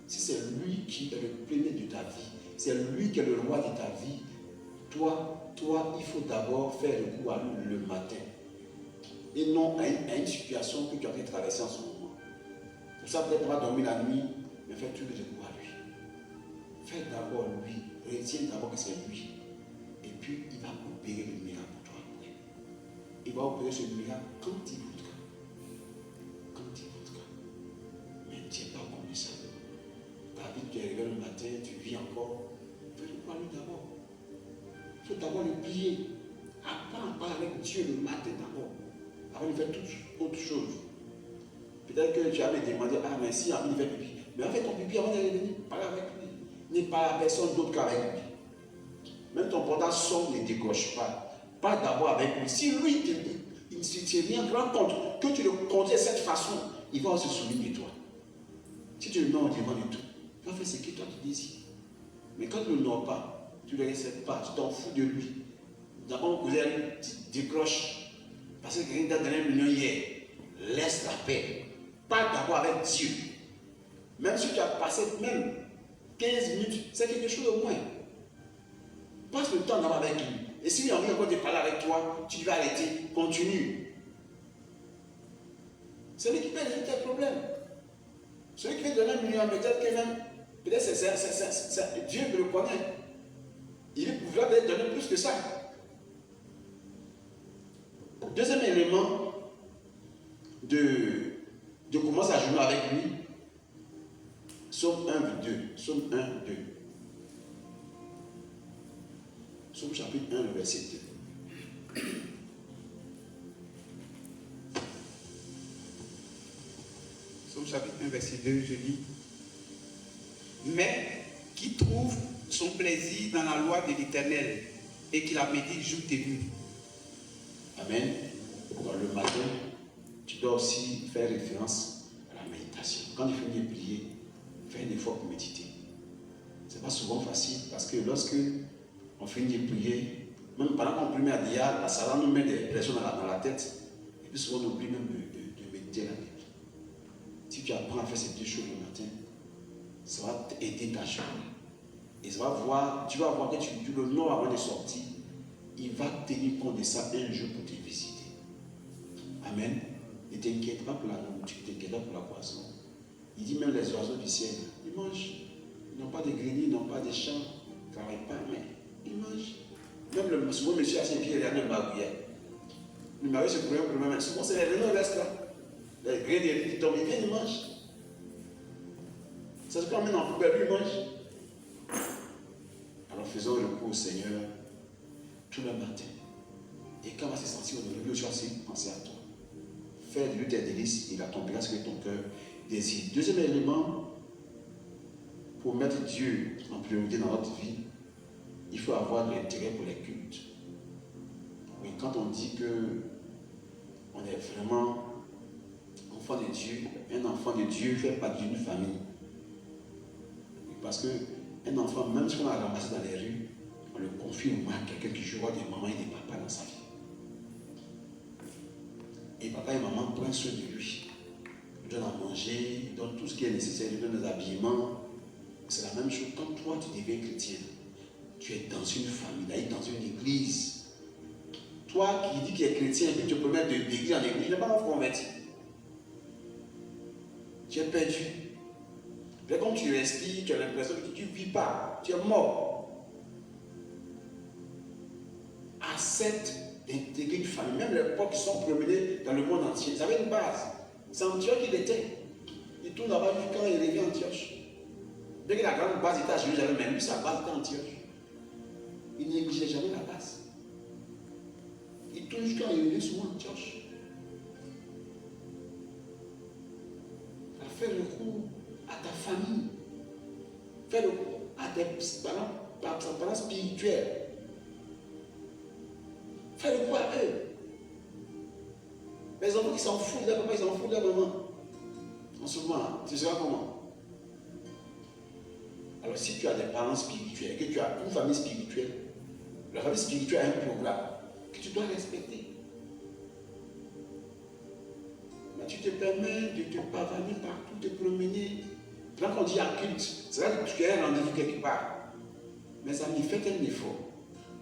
Si c'est lui qui est le premier de ta vie, c'est lui qui est le roi de ta vie, toi, il faut d'abord faire recours à lui le matin. Et non à une situation que tu as pu traverser en ce moment. Pour ça, peut-être pas dormir la nuit, mais fais tout le recours à lui. Fais d'abord lui, retiens d'abord que c'est lui. Et puis, il va opérer le miracle pour toi après. Il va opérer ce miracle quand il voudra. Quand il voudra. Mais tu n'es pas comme ça. David, tu es arrivé le matin, tu vis encore. Fais recours à lui d'abord. Il faut d'abord le prier. Apprends à parler avec Dieu le matin d'abord. Avant de faire toute autre chose. Peut-être que tu as me demandé, ah mais si envie de faire pipi. Mais en fait ton pipi avant d'aller venir, parle avec lui. N'est pas la personne d'autre qu'avec lui. Même ton portable sonne, ne décroche pas. Parle d'abord avec lui. Si lui, il ne se rien rend compte que tu le conduis de cette façon, il va se souvenir de toi. Si tu le mets au devant de tout, il va faire ce que toi tu désires. Mais quand tu ne le noies pas, tu ne le respectes pas, tu t'en fous de lui. D'abord, vous allez décrocher. Parce que quelqu'un t'a donné 1 million hier. Laisse la paix. Parle d'abord avec Dieu. Même si tu as passé même 15 minutes, c'est quelque chose au moins. Passe le temps d'abord avec lui. Et s'il a envie encore de parler avec toi, tu vas arrêter. Continue. C'est lui qui peut résoudre tes problèmes. Celui qui veut donner 1 million, peut-être c'est Dieu me le connaît. Il est pouvoir peut-être donner plus que ça. Deuxième élément de commencer à jouer avec lui, Psaume 1, 2. Psaume 1, 2. Psaume chapitre 1, le verset 2. Psaume chapitre 1, verset 2, je lis. Mais qui trouve son plaisir dans la loi de l'Éternel et qui la médite jour et nuit. Amen. Dans le matin, tu dois aussi faire référence à la méditation. Quand tu finis de prier, fais un effort pour méditer. Ce n'est pas souvent facile parce que lorsque on finit de prier, même pendant qu'on prie à Dia, la salle nous met des pressions dans la tête. Et puis souvent on oublie même de méditer la Bible. Si tu apprends à faire ces deux choses le matin, ça va t'aider ta journée. Et tu vas voir que tu le nom avant de sortir, il va tenir compte de ça un jour pour te visiter. Amen. Ne t'inquiète pas pour la nourriture, ne t'inquiète pas pour la poisson. Il dit même les oiseaux du ciel, ils mangent. Ils n'ont pas de greniers, ils n'ont pas de champs, ils ne travaillent pas, mais ils mangent. Même le souvent monsieur à Saint-Pierre, il y a un bagouillet. Le mari se prend un problème, souvent c'est les renards restent là. Les greniers qui tombent, ils viennent, ils mangent. Ça se promène en poubelle, lui, ils mangent. Alors faisons recours au Seigneur tout le matin. Et quand on va se sentir au tu vas penser à toi. Fais de lui tes délices, il accomplira ce que ton cœur désire. Deuxième élément, pour mettre Dieu en priorité dans notre vie, il faut avoir de l'intérêt pour les cultes. Oui, quand on dit que on est vraiment enfant de Dieu, un enfant de Dieu fait partie d'une famille. Parce qu'un enfant, même si on l'a ramassé dans les rues, on le confie au moins à quelqu'un qui jouera des mamans et des papas dans sa vie. Et papa et maman prennent soin de lui. Ils donnent à manger, ils donnent tout ce qui est nécessaire, ils donnent des habillements. C'est la même chose quand toi tu deviens chrétien. Tu es dans une famille, dans une église. Toi qui dis qu'il est chrétien et que tu peux mettre de l'église en église, tu n'es pas encore converti. Tu es perdu. Mais quand tu respires, tu as l'impression que tu ne vis pas, tu es mort. Accepte d'intégrer une famille. Même les porcs qui sont promenés dans le monde entier, ils avaient une base. C'est Antioche qu'il était. Il tourne là-bas quand il revient à Antioche. Dès que la grande base était à Jérusalem, mais lui, sa base était à Antioche. Il ne négligeait jamais la base. Il tourne jusqu'à il revient souvent à Antioche. Fais recours à ta famille. Fais recours à tes parents spirituels. Fais recours à eux. Les enfants qui s'en foutent de leur papa, ils s'en foutent de leur maman. En ce moment, tu seras comment? Alors, si tu as des parents spirituels, que tu as une famille spirituelle, la famille spirituelle a un programme que tu dois respecter. Mais tu te permets de te pavaner partout, de te promener. Quand on dit à culte, c'est là que tu as un rendez-vous quelque part. Mes amis, faites un effort.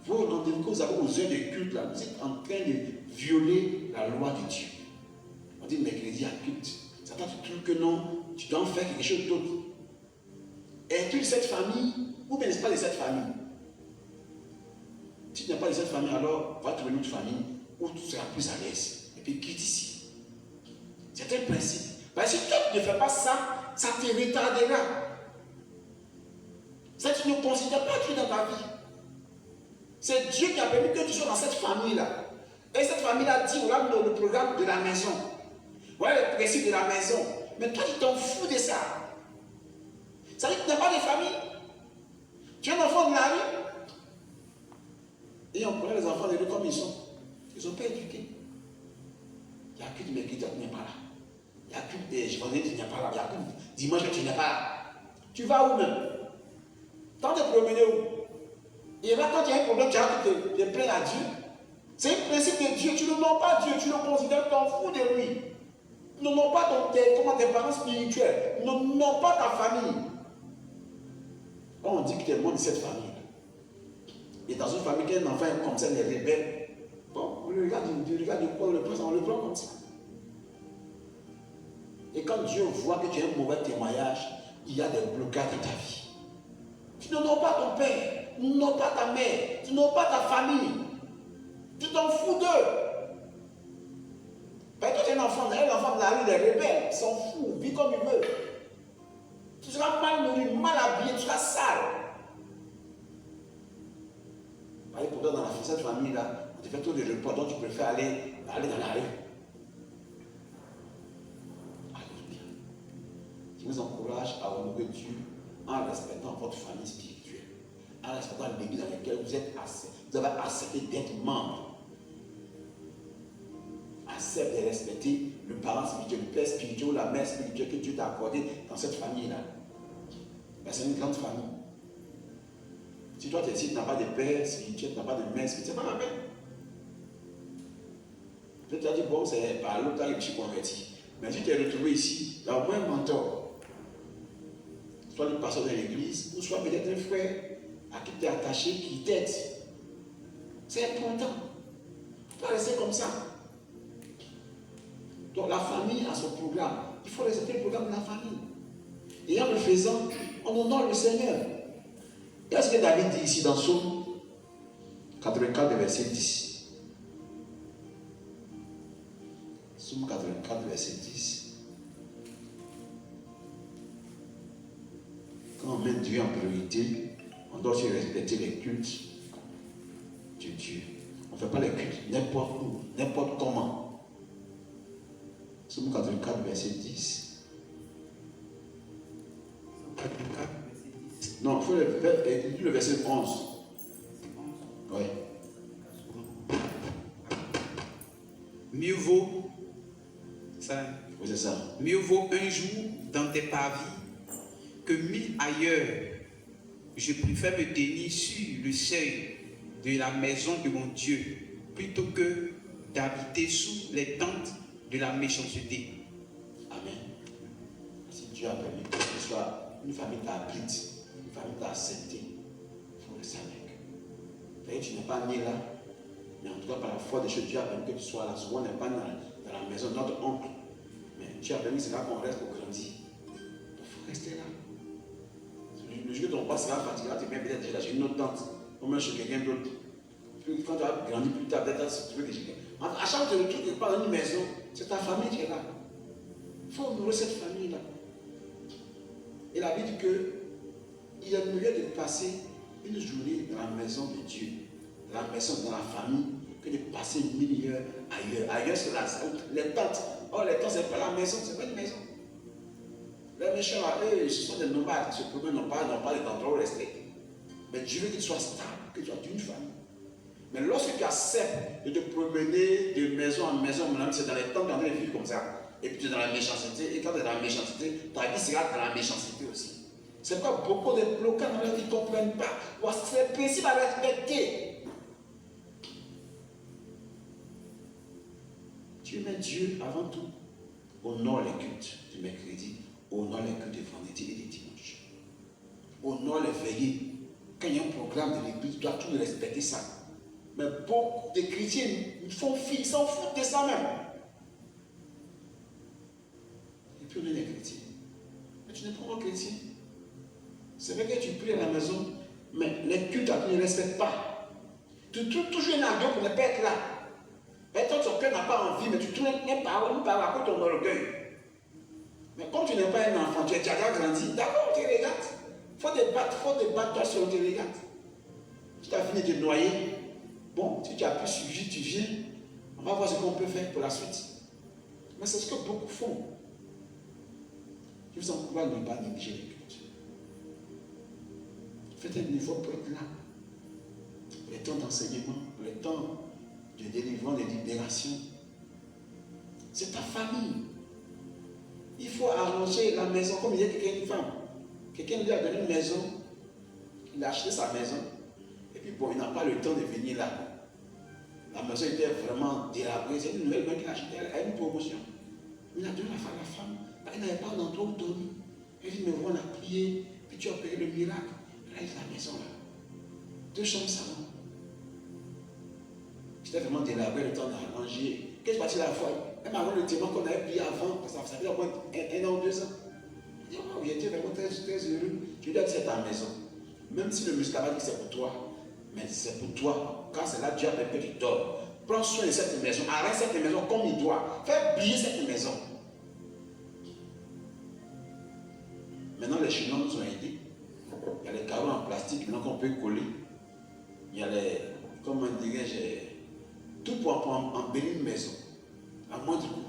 Vos rendez-vous que vous avez aux heures de culte, là, vous êtes en train de violer la loi de Dieu. On dit mercredi à culte. Ça t'a dit que non, tu dois en faire quelque chose d'autre. Es-tu de cette famille ou bien n'est-ce pas de cette famille? Si tu n'es pas de cette famille, alors va trouver une autre famille où tu seras plus à l'aise. Et puis quitte ici. C'est un principe. Parce que si toi tu ne fais pas ça, ça te retardera. Ça, tu ne considères pas Dieu dans ta vie. C'est Dieu qui a permis que tu sois dans cette famille-là. Et cette famille-là dit, voilà le programme de la maison. Voilà le principe de la maison. Mais toi, tu t'en fous de ça. Ça veut dire que tu n'as pas de famille. Tu es un enfant de la rue. Et on connaît les enfants de rue comme ils sont. Ils ne sont pas éduqués. Il n'y a que du mercredi, tu n'es pas là. Il n'y a que des journées, tu n'es pas là. Il y a que dimanche, tu n'es pas là. Tu vas où même? Tant de promener où? Et là, quand il y a un problème, tu as te plaindre à Dieu. C'est un principe de Dieu. Tu ne nommes pas Dieu, tu le considères, tu t'en fous de lui. Tu ne nommes pas tes parents spirituels. Tu ne nommes pas ta famille. Quand on dit que tu es membre de cette famille, et dans une famille, qu'un enfant est comme ça, il est rebelle, bon, on le regarde du quoi, on le prend comme ça. Et quand Dieu voit que tu as un mauvais témoignage, il y a des blocages dans ta vie. Tu ne nommes pas ton père, tu ne nommes pas ta mère, tu ne nommes pas ta famille. Tu t'en fous d'eux. Ben, toi, tu es un enfant de la rue, des rebelles, il s'en fout, vit comme il veut. Tu seras mal nourri, mal habillé, tu seras sale. Par exemple, dans cette famille-là, on te fait tout de repas, donc tu préfères aller dans la rue. Alléluia. Je vous encourage à honorer Dieu en respectant votre famille spirituelle, en respectant l'église dans laquelle vous avez accepté d'être membre. Accepte de respecter le parent spirituel, le père spirituel ou la mère spirituelle que Dieu t'a accordé dans cette famille-là. Ben, c'est une grande famille. Si toi tu n'as pas de père spirituel, tu n'as pas de mère spirituelle, c'est pas la peine. Peut-être tu as dit, bon, c'est par l'autre que je suis converti. Mais si tu es retrouvé ici, il y a au moins un mentor. Soit le pasteur de l'église, ou soit peut-être un frère à qui tu es attaché, qui t'aide. C'est important. Il ne faut pas rester comme ça. Donc la famille a son programme. Il faut respecter le programme de la famille. Et en le faisant, on honore le Seigneur. Qu'est-ce que David dit ici dans Psaume 84, verset 10? Psaume 84, verset 10. Quand on met Dieu en priorité, on doit aussi respecter les cultes de Dieu. On ne fait pas les cultes n'importe où, n'importe comment. Psaume 84, verset 10. Non, il faut le verset 11. Oui. Mieux vaut, ça, Oui, c'est ça. mieux vaut un jour dans tes parvis que 1000 ailleurs. Je préfère me tenir sur le seuil de la maison de mon Dieu plutôt que d'habiter sous les tentes de la méchanceté. Amen. Si Dieu a permis que ce soit une famille t'habite, une famille t'a accepté, il faut rester avec. D'ailleurs, tu n'es pas né là, mais en tout cas, par la foi des choses, Dieu a permis que tu sois là. Souvent, on n'est pas dans la maison de notre oncle, mais Dieu a permis, c'est là qu'on reste pour grandir. Donc, il faut rester là. Le jour que ton père sera fatigué, tu viens peut-être déjà chez une autre tante, ou même chez quelqu'un d'autre. Puis quand tu vas grandir plus tard, peut-être tu trouves quelqu'un. À chaque fois que tu retrouves quelque part dans une maison, c'est ta famille qui est là. Il faut honorer cette famille-là. Et la Bible dit qu'il est mieux de passer une journée dans la maison de Dieu, dans la maison, dans la famille, que de passer 1000 heures ailleurs. Ailleurs, c'est là, les tentes. Oh, les tentes, c'est pas la maison, c'est pas une maison. Les méchants, eux, ce sont des nomades, ils se promènent, n'ont pas d'endroit où rester. Mais Dieu veut que tu sois stable, que tu sois d'une famille. Mais lorsque tu acceptes de te promener de maison en maison, c'est dans les temps qu'on a vivre comme ça, et puis tu es dans la méchanceté, et quand tu es dans la méchanceté, ta vie sera dans la méchanceté aussi. C'est pas beaucoup de blocages dans qui ne comprennent pas. C'est le principe à respecter. Tu mets Dieu avant tout. Honore les cultes du mercredi, honore les cultes du vendredi et du dimanche. Honore les veillées. Quand il y a un programme de l'église, tu dois tout respecter ça. Mais beaucoup de chrétiens, ils s'en foutent de ça même. Et puis on est des chrétiens. Mais tu n'es pas un chrétien. C'est vrai que tu pries à la maison, mais les cultes, tu ne respectes pas. Tu trouves toujours un argument pour ne pas être là. Mais toi, ton cœur n'a pas envie, mais tu trouves une parole à cause de ton orgueil. Mais comme tu n'es pas un enfant, tu as déjà grandi, d'accord, tu regardes. Il faut débattre, toi sur tes regardes. Tu as fini de te noyer. Bon, si tu as plus suivi, tu viens. On va voir ce qu'on peut faire pour la suite. Mais c'est ce que beaucoup font. Je vous encourage à ne pas négliger les cultes. Faites un effort pour être là. Pour les temps d'enseignement, pour les temps de délivrance, de libération. C'est ta famille. Il faut arranger la maison comme il y a quelqu'un, une femme. Quelqu'un lui a donné une maison, il a acheté sa maison, et puis bon, il n'a pas le temps de venir là. La maison était vraiment délabrée, c'est une nouvelle maison qu'il a achetée, elle a une promotion. Il a donné la femme, elle n'avait pas d'endroit où dormir. Elle dit, mais on a prié, puis tu as opéré le miracle. Elle a eu la maison là. 2 chambres salon. J'étais vraiment délabré, le temps d'arranger. Qu'est-ce que je la fois? Elle m'a rendu le témoin qu'on avait prié avant, parce que ça fait au moins 1 an ou 2 ans. Il dit, oh, j'étais vraiment très heureux. Je lui ai dit, c'est ta maison. Même si le muscle va dire que c'est pour toi, mais c'est pour toi. Quand c'est là, Dieu a permis que tu dors. Prends soin de cette maison, arrête cette maison comme il doit. Fais briller cette maison. Maintenant, les Chinois nous ont aidés. Il y a les carreaux en plastique maintenant qu'on peut coller. Il y a les, comment dirais-je, tout pour embellir une maison. À moindre coût.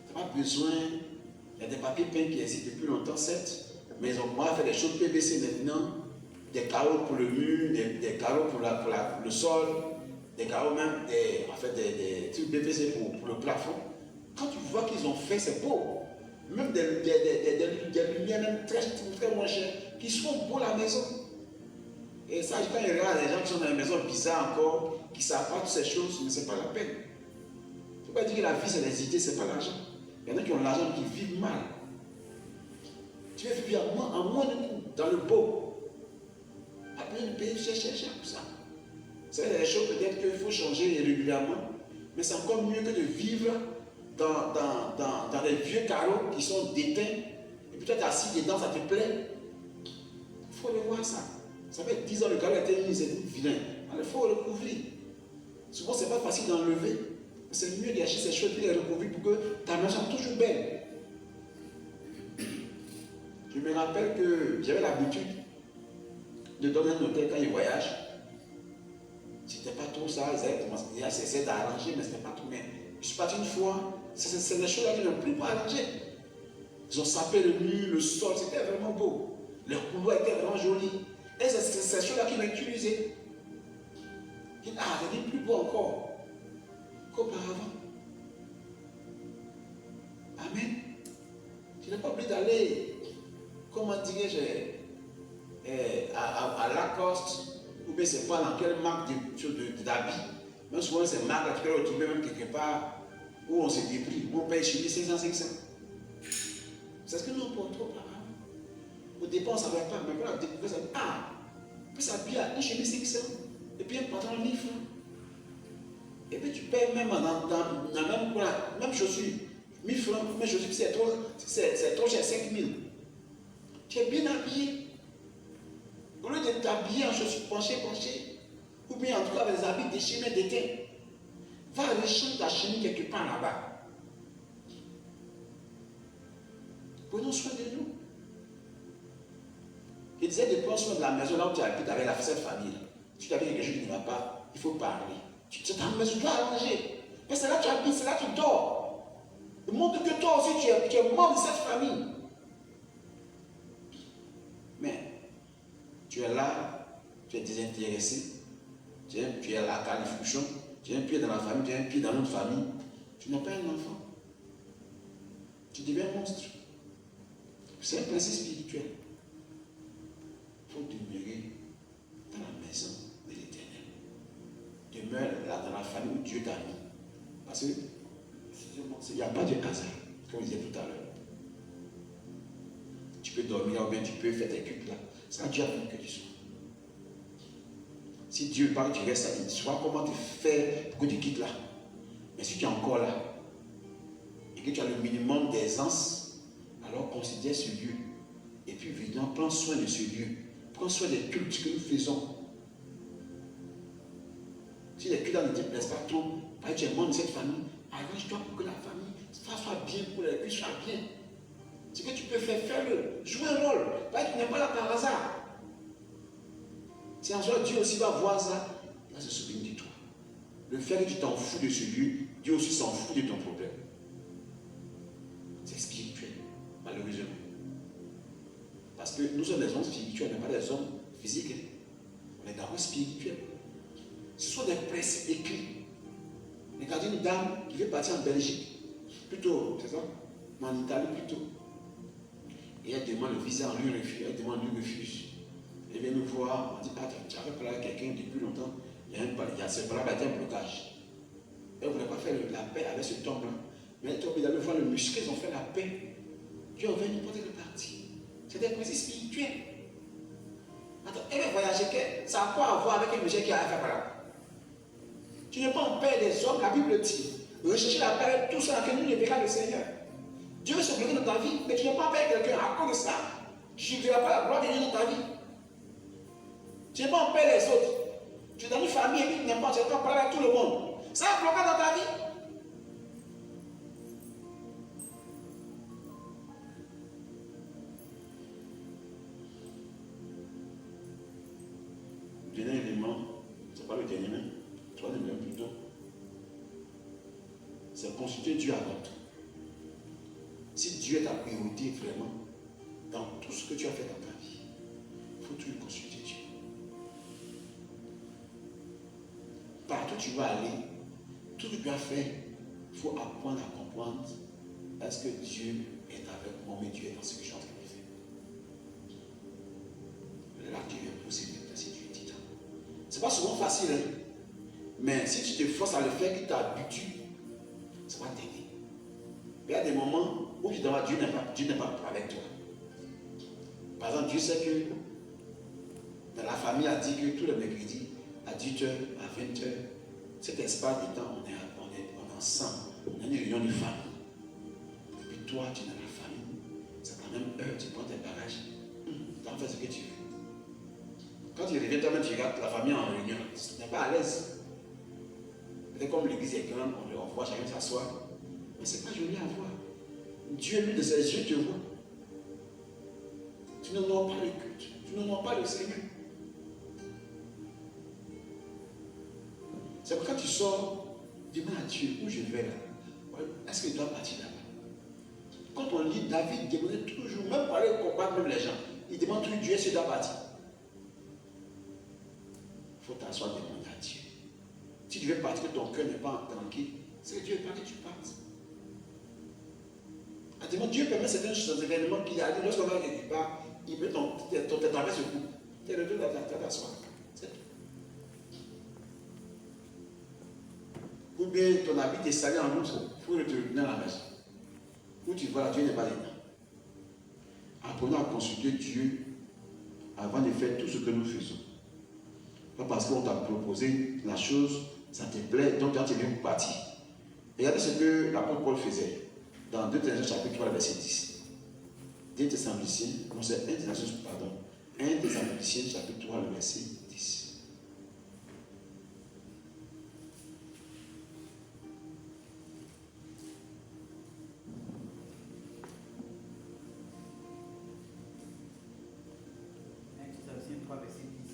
Tu n'as pas besoin. Il y a des papiers peints qui existent depuis longtemps, certes, mais ils ont fait des choses PVC maintenant, des carreaux pour le mur, des carreaux pour le sol, des carreaux même, des trucs PVC pour le plafond. Quand tu vois qu'ils ont fait, c'est beau. Même des lumières même très moins chères, qui sont beaux la maison. Et ça, quand il regarde les gens qui sont dans les maisons bizarres encore, qui ne savent pas toutes ces choses, mais ce n'est pas la peine. Il ne faut pas dire que la vie c'est les idées, ce n'est pas l'argent. Il y en a qui ont l'argent qui vivent mal. Tu veux vivre à moins de coût, dans le beau. Après, le pays cher pour ça. C'est des choses peut-être qu'il faut changer régulièrement, mais c'est encore mieux que de vivre dans des vieux carreaux qui sont déteints, et puis toi tu es assis dedans, ça te plaît. Il faut revoir ça. Ça fait 10 ans le carreau a été mis, c'est vilain. Alors il faut recouvrir. Souvent, ce n'est pas facile d'enlever. C'est mieux d'acheter ces choses et de les recouvrir pour que ta maison soit toujours belle. Je me rappelle que j'avais l'habitude de donner un hôtel quand ils voyagent. C'était pas trop ça, ils essayaient d'arranger, mais c'était pas tout. Mais je suis parti une fois, c'est des choses-là qu'ils n'ont plus pas arrangé. Ils ont sapé le mur, le sol, c'était vraiment beau. Les couloirs étaient vraiment jolis. Et c'est ces choses-là qu'ils ont utilisées. Ils disent, ah, c'est plus beau encore qu'auparavant. Amen. Tu n'es pas obligé d'aller, comment dirais-je, à Lacoste, ou bien c'est pas dans quelle marque d'habits. Même souvent, ces marques-là, tu peux les retrouver même quelque part où on se débrouille, où on paye chez lui 500. C'est ce que nous portons par là. Au départ, on ne savait pas, mais quand on a découvert ça, ah, on peut s'habiller à une chemise 500, et puis un pantalon 1000 francs. Et puis tu payes même dans la même chaussure, 1000 francs, mais chaussure, c'est trop cher, 5000. Tu es bien habillé. Au lieu de t'habiller en chaussures penchées, ou bien en tout cas avec des habits déchirés, d'éteint, va rechanger ta chemise quelque part là-bas. Prenons soin de nous. Il disait de prendre soin de la maison là où tu habites avec cette famille. Si tu as quelque chose qui ne va pas, il faut parler. C'est ta maison, tu dois arranger. Mais c'est là que tu habites, c'est là que tu dors. Montre que toi aussi tu es membre de cette famille. Mais tu es là, tu es désintéressé, tu es là à califuchon, tu as un pied dans la famille, tu as un pied dans l'autre famille. Tu n'es pas un enfant. Tu deviens un monstre. C'est un principe spirituel. faut demeurer dans la maison de l'Éternel. Demeure là dans la famille où Dieu t'a mis. Parce que il n'y a pas de hasard, comme je disais tout à l'heure. Tu peux dormir là ou bien tu peux faire tes cultes là. C'est Dieu a fait que tu sois. Si Dieu parle, tu restes là, tu vois comment te faire pour que tu quittes là. Mais si tu es encore là, et que tu as le minimum d'aisance, alors considère ce lieu. Et puis, évidemment, prends soin de ce lieu. Prends soin des cultes que nous faisons. Si les cultes ne te plaisent pas trop, tu es membre de cette famille, arrange-toi pour que la famille soit bien, pour que les cultes soient bien. Ce que tu peux faire, fais-le. Joue un rôle. Tu n'es pas là par hasard. Si un jour Dieu aussi va voir ça, il va se souvenir de toi. Le fait que tu t'en fous de ce lieu, Dieu aussi s'en fout de ton problème. C'est spirituel, malheureusement. Parce que nous sommes des hommes spirituels, mais pas des hommes physiques. On est d'abord spirituels. Ce sont des principes écrits. Regardez une dame qui veut partir en Belgique, plutôt, c'est ça? Mais en Italie plutôt. Et elle demande le visa, on lui refuse. Elle demande, lui refuse. Elle vient nous voir, on dit, ah, tu avais parlé avec quelqu'un depuis longtemps, il y a un blocage. Elle ne voulait pas faire la paix avec ce homme-là. Mais elle est obligée d'aller voir le muscle, ils ont fait la paix. Dieu a ouvert n'importe quelle partie. C'est des principes spirituels. Attends, elle va voyager, ça a quoi à voir avec un monsieur qui a affaire par là? Tu n'es pas en paix des hommes, la Bible dit. Rechercher la paix avec tout ça, que nous ne verra le Seigneur. Dieu veut se bloquer dans ta vie, mais tu n'es pas en paix avec quelqu'un. À cause de ça, tu ne verras pas la gloire de Dieu dans ta vie. Tu n'es pas en paix les autres. Tu es dans une famille et puis tu n'es pas en parler avec tout le monde. Ça va bloquer dans ta vie. Le dernier élément, ce n'est pas le dernier, mais le troisième élément plutôt, c'est consulter Dieu avant tout. Si Dieu est ta priorité vraiment, dans tout ce que tu as fait dans ta vie, il faut toujours consulter Dieu. Partout où tu vas aller, tout ce que tu as fait, il faut apprendre à comprendre est-ce que Dieu est avec moi, mais Dieu est dans ce que je suis en train de faire. Là, tu es possible de placer Dieu titan. Ce n'est pas souvent facile, hein? Mais si tu te forces à le faire, que tu t'habitues, ça va t'aider. Il y a des moments où Dieu n'est pas avec toi. Par exemple, Dieu sait que dans la famille a dit que tous les mercredis, à 18h, à 20h, cet espace de temps, on est ensemble. On a une réunion de famille. Et puis toi, tu es dans la famille. C'est quand même heure, tu prends tes bagages. Tu en fais ce que tu veux. Quand tu reviens, toi-même, tu regardes la famille en réunion. Tu n'es pas à l'aise. C'est comme l'église est grande, on voit chacun s'asseoir. Mais ce n'est pas joli à voir. Dieu, lui, de ses yeux, te voit. Tu n'honores pas le culte. Tu n'honores pas le Seigneur. C'est pourquoi tu sors, demande à Dieu où je vais là. Est-ce que je dois partir là-bas? Quand on lit David demandait toujours, même pour aller combattre même les gens, il demande toujours Dieu est-ce que je dois partir. Il faut t'asseoir et demander à Dieu. Si tu veux partir, que ton cœur n'est pas tranquille, c'est que Dieu veut pas que tu partes. Dieu permet certains événements qui arrivent lorsqu'on va quelque part, il met ton traverse le cou. Tu es revenu à t'asseoir. C'est tout. Ou bien ton habit t'est salé en route, il faut retourner à la maison. Où tu vois, Dieu n'est pas dedans. Apprenons à consulter Dieu avant de faire tout ce que nous faisons. Pas parce qu'on t'a proposé la chose, ça te plaît, donc tu as bien pour partir. Regardez ce que l'apôtre Paul faisait dans 2 Thessaloniciens chapitre 3, verset 10. 2 Thessaloniciens, non c'est 1 Thessaloniciens, pardon. 1 Thessaloniciens chapitre 3, le verset 10.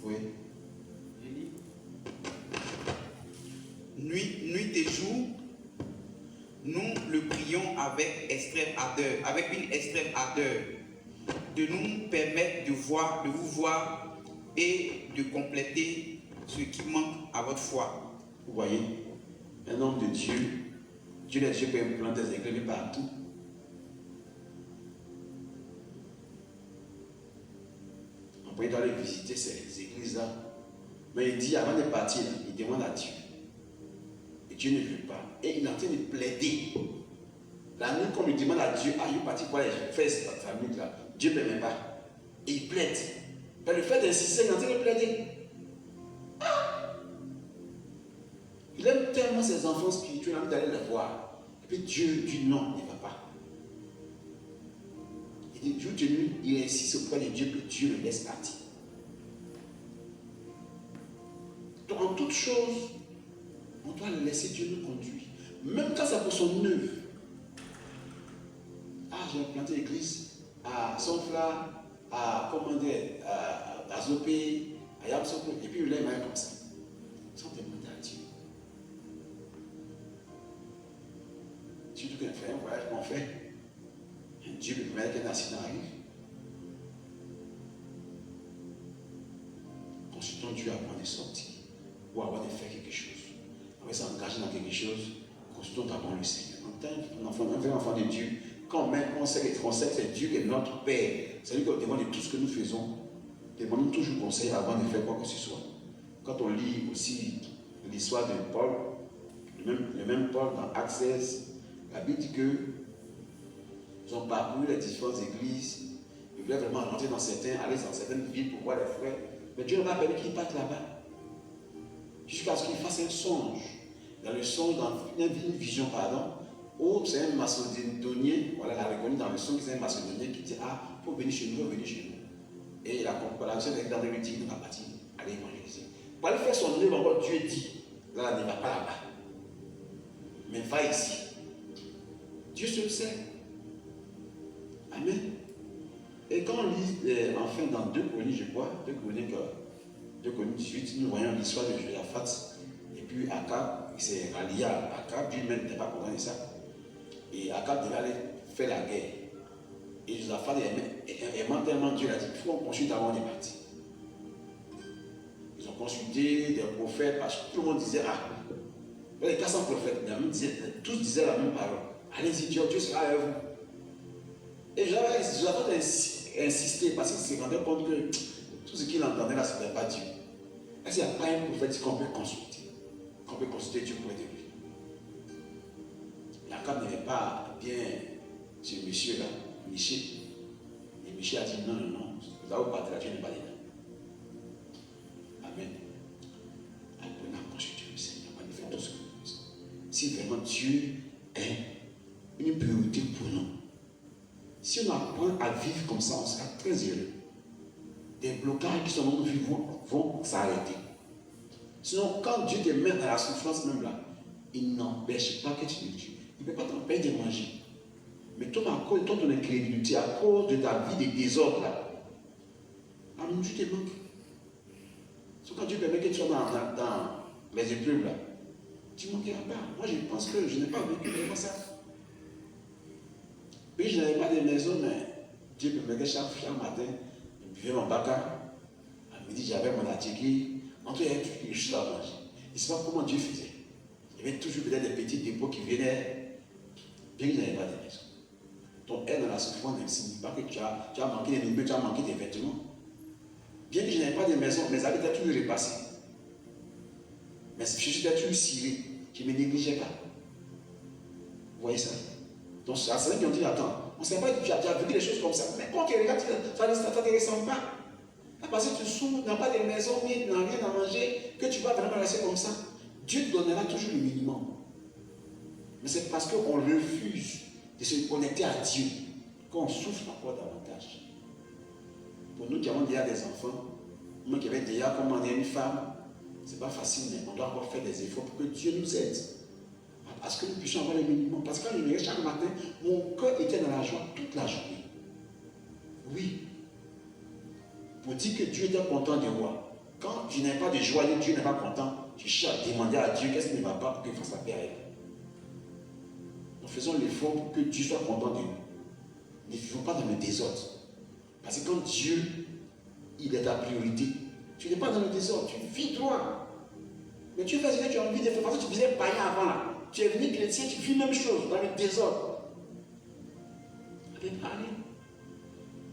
Oui. Nuit et jour, nous le prions avec une extrême ardeur, de nous permettre de vous voir et de compléter ce qui manque à votre foi. Vous voyez, un homme de Dieu, Dieu est Dieu peut implanter des églises partout. On il doit aller visiter ces églises-là. Mais il dit, avant de partir, il demande à Dieu. Et Dieu ne veut pas. Et il est en train de plaider. La nuit, comme il demande à Dieu, il est parti pour aller faire cette famille-là. Dieu ne permet pas. Et il plaide. Mais le fait d'insister, il est en train de plaider. Il aime tellement ses enfants spirituels, il a envie d'aller les voir. Et puis Dieu dit non, il ne va pas. Il dit, jour de nuit, il insiste auprès de Dieu que Dieu le laisse partir. Donc en toute chose, on doit laisser Dieu nous conduire. Même quand c'est pour son œuvre. J'ai planté l'église à Sonfla, à Zopé, à Yamsoko, et puis il l'a comme ça. Sans demander à Dieu. Surtout qu'on fait un voyage qu'on fait. Dieu peut permettre qu'un accident arrive. Consultons Dieu avant de sortir ou avant de faire quelque chose. Avant de s'engager dans quelque chose, consultons d'abord le Seigneur. Un vrai enfant de Dieu, quand même on sait que c'est Dieu qui est notre Père, c'est lui qui demande de tout ce que nous faisons. Demandons toujours conseil avant de faire quoi que ce soit. Quand on lit aussi l'histoire de Paul, le même Paul dans Actes 16, la Bible dit que ils ont parcouru les différentes églises, ils voulaient vraiment rentrer dans aller dans certaines villes pour voir les frères, mais Dieu n'a pas permis qu'ils partent là-bas. Jusqu'à ce qu'ils fassent un songe. Dans le songe, dans une vision, où c'est un macédonien, voilà, la reconnu dans le songe, c'est un macédonien qui dit, faut venir chez nous, venir chez nous. Et la comparaison avec dans le dit, il ne va pas dire, allez évangéliser. Pour aller faire son œuvre, encore Dieu dit, là, ne va pas là-bas. Mais va ici. Dieu se le sait. Amen. Et quand on lit, enfin, dans 2 Chroniques, je crois, 2 Chroniques 18, nous voyons l'histoire de Josaphat. Et puis Akab, c'est rallié à Akab, lui-même n'était pas content de ça. Et Akab devait aller faire la guerre. Et Josaphat aimant tellement Dieu, il a dit, il faut qu'on consulte avant de partir. Ils ont consulté des prophètes, parce que tout le monde disait, les 400 prophètes, tous disaient la même parole. Allez-y, Dieu sera avec vous. Et Josaphat a insisté parce qu'il se rendait compte que tout ce qu'il entendait là, ce n'était pas Dieu. Est-ce qu'il n'y a pas un prophète qu'on peut consulter Dieu pour aider lui? Akab n'avait pas bien ce monsieur-là, Michel. Et Michel a dit non, vous avez parti là, Dieu n'est pas dedans. Amen. Apprenez à consulter le Seigneur, à faire tout ce que nous faisons. Si vraiment Dieu est une priorité pour nous, si on apprend à vivre comme ça, on sera très heureux. Des blocages qui sont dans nos vies vont s'arrêter. Sinon, quand Dieu te met dans la souffrance même là, il n'empêche pas que tu le tues. Il ne peut pas t'empêcher de manger. Mais toi, à cause de ton incrédulité, à cause de ta vie de désordre là, tu te manques. C'est quand Dieu permet que tu sois dans les épreuves là, tu ne manqueras pas. Moi, je pense que je n'ai pas vécu vraiment ça. Oui, je n'avais pas de maison, mais Dieu permet que chaque matin, je buvais mon baka. À midi, j'avais mon attiqué. En tout cas, il y avait quelque chose à manger. Je ne sais pas comment Dieu faisait. Il y avait toujours peut-être des petits dépôts qui venaient, bien que je n'avais pas de maison. Ton aide dans la souffrance ne signifie pas que tu as manqué des nourritures, tu as manqué des vêtements. Bien que je n'avais pas de maison, mes habits étaient toujours repassés. Mais je suis toujours ciré. Je ne me négligeais pas. Vous voyez ça? Donc, c'est ça qui ont dit, attends, on ne sait pas que tu as vécu des choses comme ça. Mais quand tu regardes, ça ne te ressemble pas. Parce que tu souffres, tu n'as pas de maison, tu n'as rien à manger, que tu vas vraiment rester comme ça. Dieu te donnera toujours le minimum. Mais c'est parce qu'on refuse de se connecter à Dieu qu'on souffre encore davantage. Pour nous qui avons déjà des enfants, moi qui avais déjà commandé une femme, ce n'est pas facile, mais on doit encore faire des efforts pour que Dieu nous aide. Parce que nous puissions avoir le minimum. Parce que quand je me réveillais chaque matin, mon cœur était dans la joie toute la journée. Oui. Pour dire que Dieu était content de moi. Quand tu n'as pas de joie, Dieu n'est pas content, tu cherches à demander à Dieu qu'est-ce qui ne va pas pour qu'il fasse la paix avec nous. Nous faisons l'effort pour que Dieu soit content de nous. Ne vivons pas dans le désordre. Parce que quand Dieu, il est ta priorité, tu n'es pas dans le désordre, tu vis droit. Mais tu fais ce que tu as envie de faire, parce que tu faisais païen avant là. Tu es venu chrétien, tu vis la même chose dans le désordre. Ça ne peut pas aller.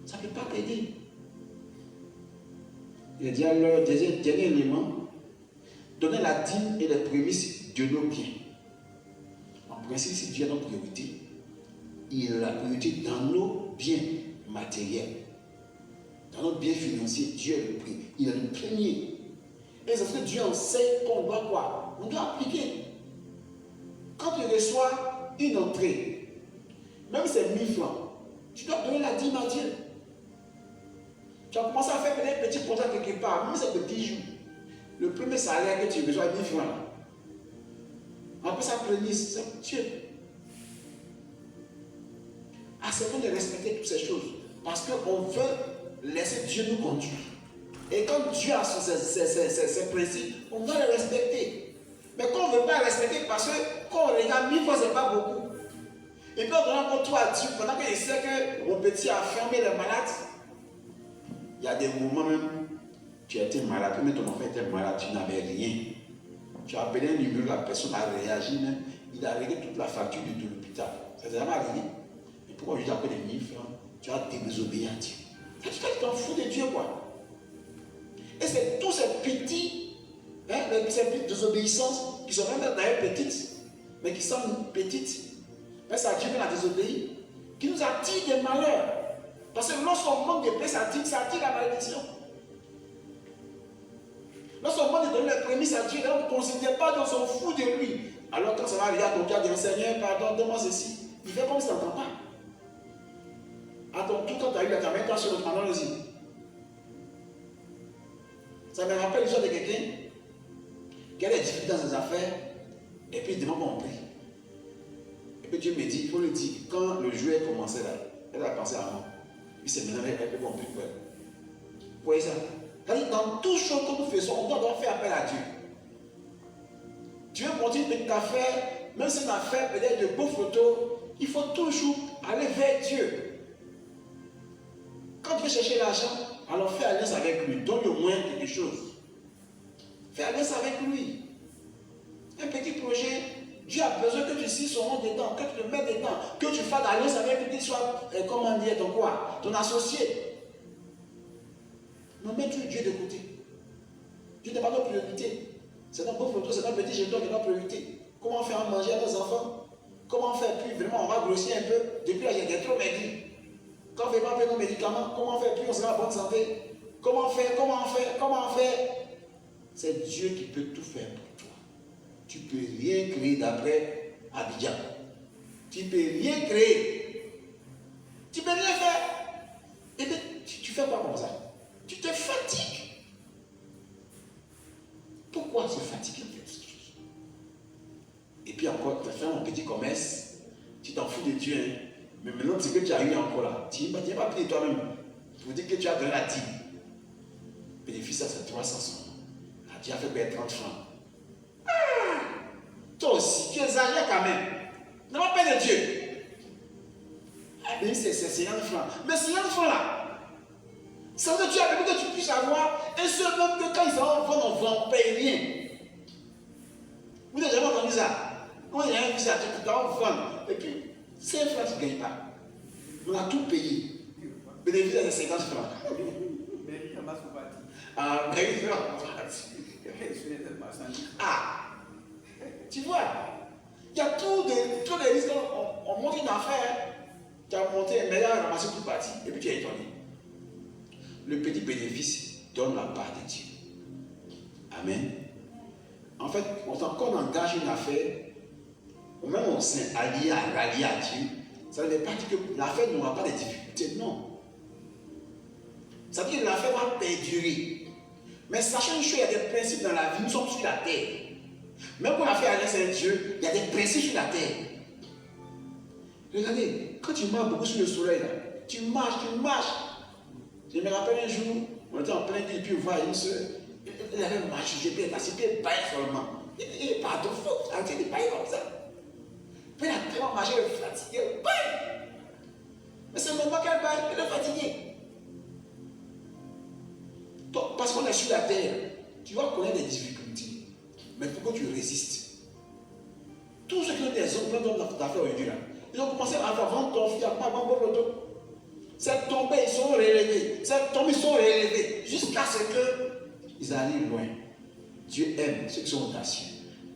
Ça ne peut pas t'aider. Il dit alors, dernier élément, donner la dîme et les prémices de nos biens. En principe, si Dieu a notre priorité, il a la priorité dans nos biens matériels. Dans nos biens financiers, Dieu est le premier. Il est le premier. Et c'est ce que Dieu enseigne qu'on doit quoi? On doit appliquer. Quand tu reçois une entrée, même si c'est 1000 francs, tu dois donner la dîme à Dieu. Tu as commencé à faire peut-être un petit contrat quelque part, même si c'est petit jour. Le premier salaire que tu reçois est 1000 francs. Après ça, prémisse, c'est Dieu. Acceptons de respecter toutes ces choses. Parce qu'on veut laisser Dieu nous conduire. Et quand Dieu a ses principes, on doit les respecter. Mais quand on ne veut pas les respecter, parce que quand on regarde 1000 fois, ce n'est pas beaucoup. Et puis on donne encore toi à Dieu, pendant qu'il sait que mon petit a fermé les malades, il y a des moments même, tu as été malade, mais ton enfant était malade, tu n'avais rien. Tu as appelé un numéro, la personne a réagi même, il a réglé toute la facture de l'hôpital. Ça n'est jamais arrivé. Et pourquoi je t'appelle les 1000 francs? Tu as désobéi à Dieu. Tu t'en fous de Dieu, quoi. Et c'est tous ces petits, ces petites désobéissances qui sont même d'ailleurs petites, mais qui sont petites. Mais c'est à Dieu qu'on a désobéi, qui nous attire des malheurs. Parce que lorsqu'on manque de paix, ça attire la malédiction. Lorsqu'on manque de donner les prémices à Dieu, on ne considère pas, on s'en fout de lui. Alors quand ça va arriver à ton cœur, dire Seigneur, pardon, donne-moi ceci. Il fait comme si tu n'entends pas. À ton tour, quand tu as eu la caméra, toi sur notre manon aussi. Ça me rappelle l'histoire de quelqu'un qui a des difficultés dans ses affaires, et puis il demande qu'on prie. Et puis Dieu me dit, il faut lui dire, quand le jeu a commencé là, elle a pensé à moi. Puis c'est maintenant elle peut compris pour elle. Vous voyez ça? C'est-à-dire, dans toute chose que nous faisons, on doit faire appel à Dieu. Dieu montre une petite affaire, même si c'est une affaire peut-être de beaux photos, il faut toujours aller vers Dieu. Quand tu veux chercher l'argent, alors fais alliance avec lui. Donne au moins quelque chose. Fais alliance avec lui. Un petit projet, Dieu a besoin que tu signes son nom dedans, que tu le mettes dedans, que tu fasses alliance avec lui, qu'il soit, comment dire, ton quoi, ton associé. Non, mets Dieu de côté. Dieu n'est pas notre priorité. C'est notre beau photo, c'est notre petit jeton qui est notre priorité. Comment faire manger à nos enfants? Comment faire plus vraiment on va grossir un peu? Depuis là, j'ai trop maigri. Quand on ne fait pas nos médicaments, comment faire plus on sera en bonne santé? Comment faire? C'est Dieu qui peut tout faire pour toi. Tu ne peux rien créer d'après Abidjan. Tu ne peux rien créer. Tu ne peux rien faire. Et bien, tu fais pas comme ça. Tu te fatigues. Pourquoi se fatiguer en fait ces choses? Et puis encore, tu as fait un petit commerce, tu t'en fous de Dieu, hein? Mais maintenant, ce que tu as eu encore là, tu n'es pas payé toi-même. Pour dire que tu as donné la dîme. Le bénéfice, ça c'est 300. Tu as fait payer 30 francs. Ah! Toi aussi, tu exagères quand même. Ne pas payer de Dieu. Ah, mais c'est 50 francs. Mais 50 francs là, ça veut dire que Dieu a permis que tu puisses avoir un seul homme que quand ils s'en vont, on ne paye rien. Vous n'avez jamais entendu ça? Vous n'avez jamais vu ça, tu peux vendre. Et puis, 5 francs, tu ne gagnes pas. On a tout payé. Le bénéfice, c'est 50 francs. Ah, mais il ah, tu vois, il y a tous les risques. On monte une affaire, tu as monté un meilleur, ramassé toute partie, et puis tu es étonné. Le petit bénéfice donne la part de Dieu. Amen. En fait, quand on engage une affaire, ou même on s'est allié à Dieu, ça ne veut pas dire que l'affaire n'aura pas de difficultés, non. Ça veut dire que l'affaire va perdurer. Mais sachant une chose, il y a des principes dans la vie, nous sommes sur la terre. Même quand on a fait alliance avec Dieu, il y a des principes sur la terre. Regardez, quand tu marches beaucoup sur le soleil, là, tu marches. Je me rappelle un jour, on était en plein ville, puis on voit une soeur, elle avait marché, j'ai payé, parce qu'elle baille seulement. Il n'est pas de faute, elle baille comme ça. Puis elle a tellement marché, elle est fatiguée, elle baille. Mais c'est le moment qu'elle baille, elle est fatiguée. Donc, parce qu'on est sur la terre, tu vas connaître des difficultés, mais il faut que tu résistes. Tous ceux qui ont des hommes, plein d'hommes d'affaires aujourd'hui, là, ils ont commencé à vendre ton fils, à vendre votre. C'est tombé, ils sont relevés. C'est tombé, ils sont relevés. Jusqu'à ce que ils arrivent loin. Dieu aime ceux qui sont audacieux.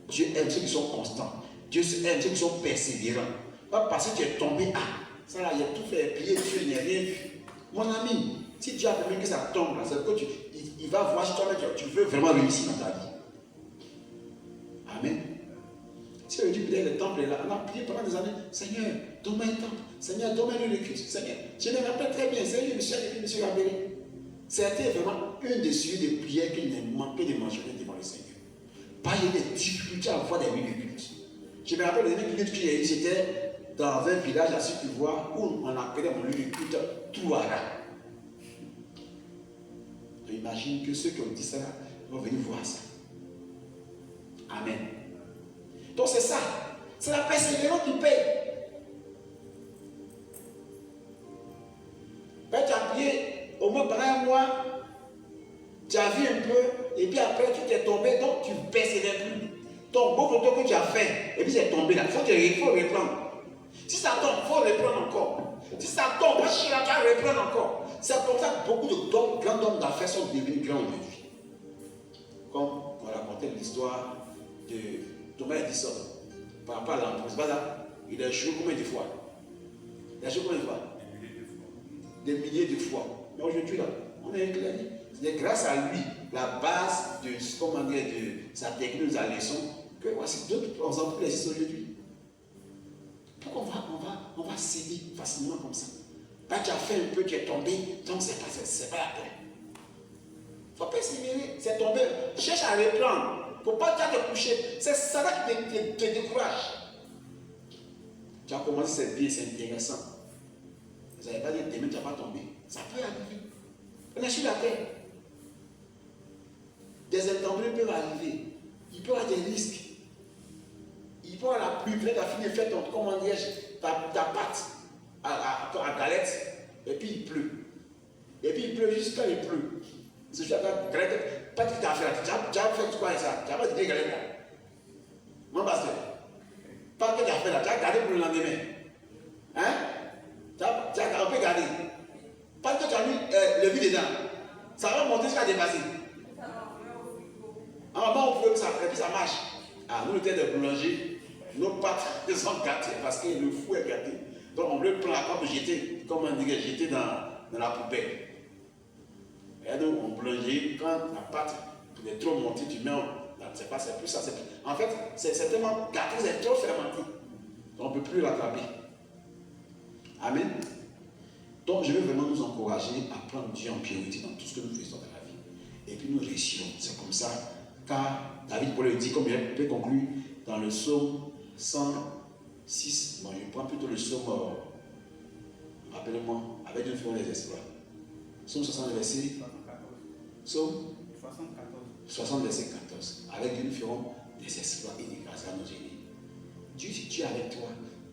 Dieu aime ceux qui sont constants. Dieu aime ceux qui sont persévérants. Pas parce que tu es tombé, ça là, il a tout fait, plier, Dieu n'a rien vu. Mon ami, si Dieu a permis que ça tombe, c'est que il va voir si toi-même tu veux vraiment réussir dans ta vie. Amen. Si on dit peut-être le temple est là, on a prié pendant des années, Seigneur, donne-moi un temple, Seigneur, donne-moi le culte, Seigneur. Je me rappelle très bien, Seigneur, monsieur Rabelais. C'était vraiment une des sujets de prière qu'il ne manquait de mentionner devant le Seigneur. Pas il y a des difficultés à avoir des nuits de culte. Je me rappelle les derniers cultes qu'il y a eu, c'était dans un village à Sud-Ivoire où on appelait mon lieu de culte Touara. J'imagine que ceux qui ont dit ça vont venir voir ça. Amen. Donc c'est ça. C'est la persévérance qui paye. Ben, tu as prié au moins pendant un mois, tu as vu un peu, et puis après tu t'es tombé, donc tu ne persévères plus. Ton beau photo que tu as fait, et puis c'est tombé là. Il faut reprendre. Si ça tombe, il faut reprendre encore. Si ça tombe, tu vas reprendre encore. C'est comme ça que beaucoup de grands hommes d'affaires sont devenus grands aujourd'hui. Comme on racontait l'histoire de Thomas Edison par rapport à l'entreprise. Il a échoué combien de fois? Il a échoué combien de fois? Des milliers de fois. Mais aujourd'hui, là, on est éclairé. C'est grâce à lui, la base de, de sa technique, de sa leçon, que voici d'autres entreprises existent aujourd'hui. Pourquoi on va céder facilement comme ça? Quand tu as fait un peu, tu es tombé, donc c'est pas la peine. Il faut persévérer, c'est tombé. Cherche à reprendre. Il ne faut pas te coucher. C'est ça qui te décourage. Tu as commencé cette vie, c'est intéressant. Vous n'avez pas dit demain tu ne vas pas tomber. Ça peut arriver. On est sur la terre. Des intempéries peuvent arriver. Il peut y avoir des risques. Il peut y avoir la pluie, peut-être tu as fini de faire ta pâte à galette, et puis il pleut. Et puis il pleut jusqu'à il pleut. C'est juste pas que tu as fait. Tu as fait quoi ça? Tu n'as pas dit galette là. Mon pasteur. Pas que tu as fait là, tu as gardé pour le lendemain. Hein? Tu as un peu gardé. Pas que tu as mis le vide dedans. Ça va monter jusqu'à dépasser. Bon, on peut que ça fait, puis ça marche. Nous, les têtes de boulanger, nos pâtes sont gâtées parce que le fou est gâté. Donc, on le prend comme jeter, comme on dirait, jeter dans la poubelle. Et donc, on boulangerie, quand la pâte est trop montée, tu mets, c'est plus ça. En fait, c'est tellement gâté, c'est trop fermenté. Donc, on ne peut plus l'attraper. Amen. Donc, je veux vraiment nous encourager à prendre Dieu en priorité dans tout ce que nous faisons dans la vie. Et puis, nous réussirons. C'est comme ça. Car David Paul le dit, comme il peut conclure dans le psaume 106. Bon, je prends plutôt le psaume, rappelez-moi, avec une fois les exploits. Psaume 60, verset 74. Psaume 60, verset 14. Avec Dieu nous ferons des exploits et des grâces à nos ennemis. Dieu, si tu es avec toi,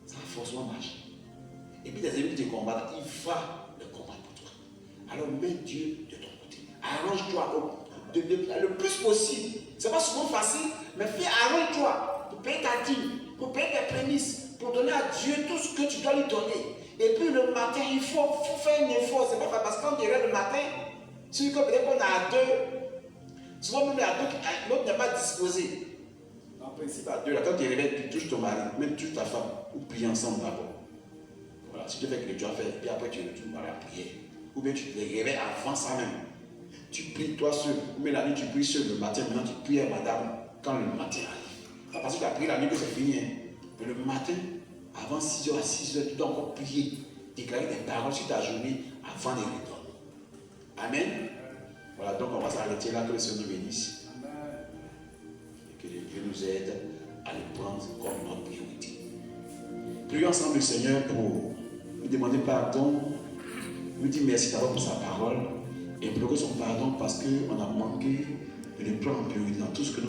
ça va forcément marcher. Et puis des ennemis qui te combattent, il va le combat pour toi. Alors mets Dieu de ton côté. Arrange-toi le plus possible. C'est pas souvent facile, mais arrange-toi pour payer ta dîme, pour payer tes prémices, pour donner à Dieu tout ce que tu dois lui donner. Et puis le matin, il faut faire un effort. C'est pas facile parce que quand tu es le matin, si peut-être qu'on a à deux, souvent même à deux, l'autre n'est pas disposé. En principe, à deux, là, quand tu es réveillé, tu touches ton mari, même tu touches ta femme, ou prier ensemble d'abord. Voilà, si tu fais que tu as fait, puis après tu retournes par la prière. Ou bien tu te réveilles avant ça même. Tu pries toi seul, mais la nuit tu pries seul, le matin maintenant tu pries à madame quand le matin arrive. Pas parce que tu as prié la nuit que c'est fini. Mais le matin, avant 6h à 6h, tu dois encore prier, déclarer des paroles sur ta journée avant de retourner. Amen. Voilà, donc on va s'arrêter là, que le Seigneur nous bénisse. Et que Dieu nous aide à le prendre comme notre priorité. Prions ensemble le Seigneur pour lui demander pardon, lui dire merci d'abord pour sa parole. Et implorer son pardon parce qu'on a manqué de le prendre en priorité dans tout ce que nous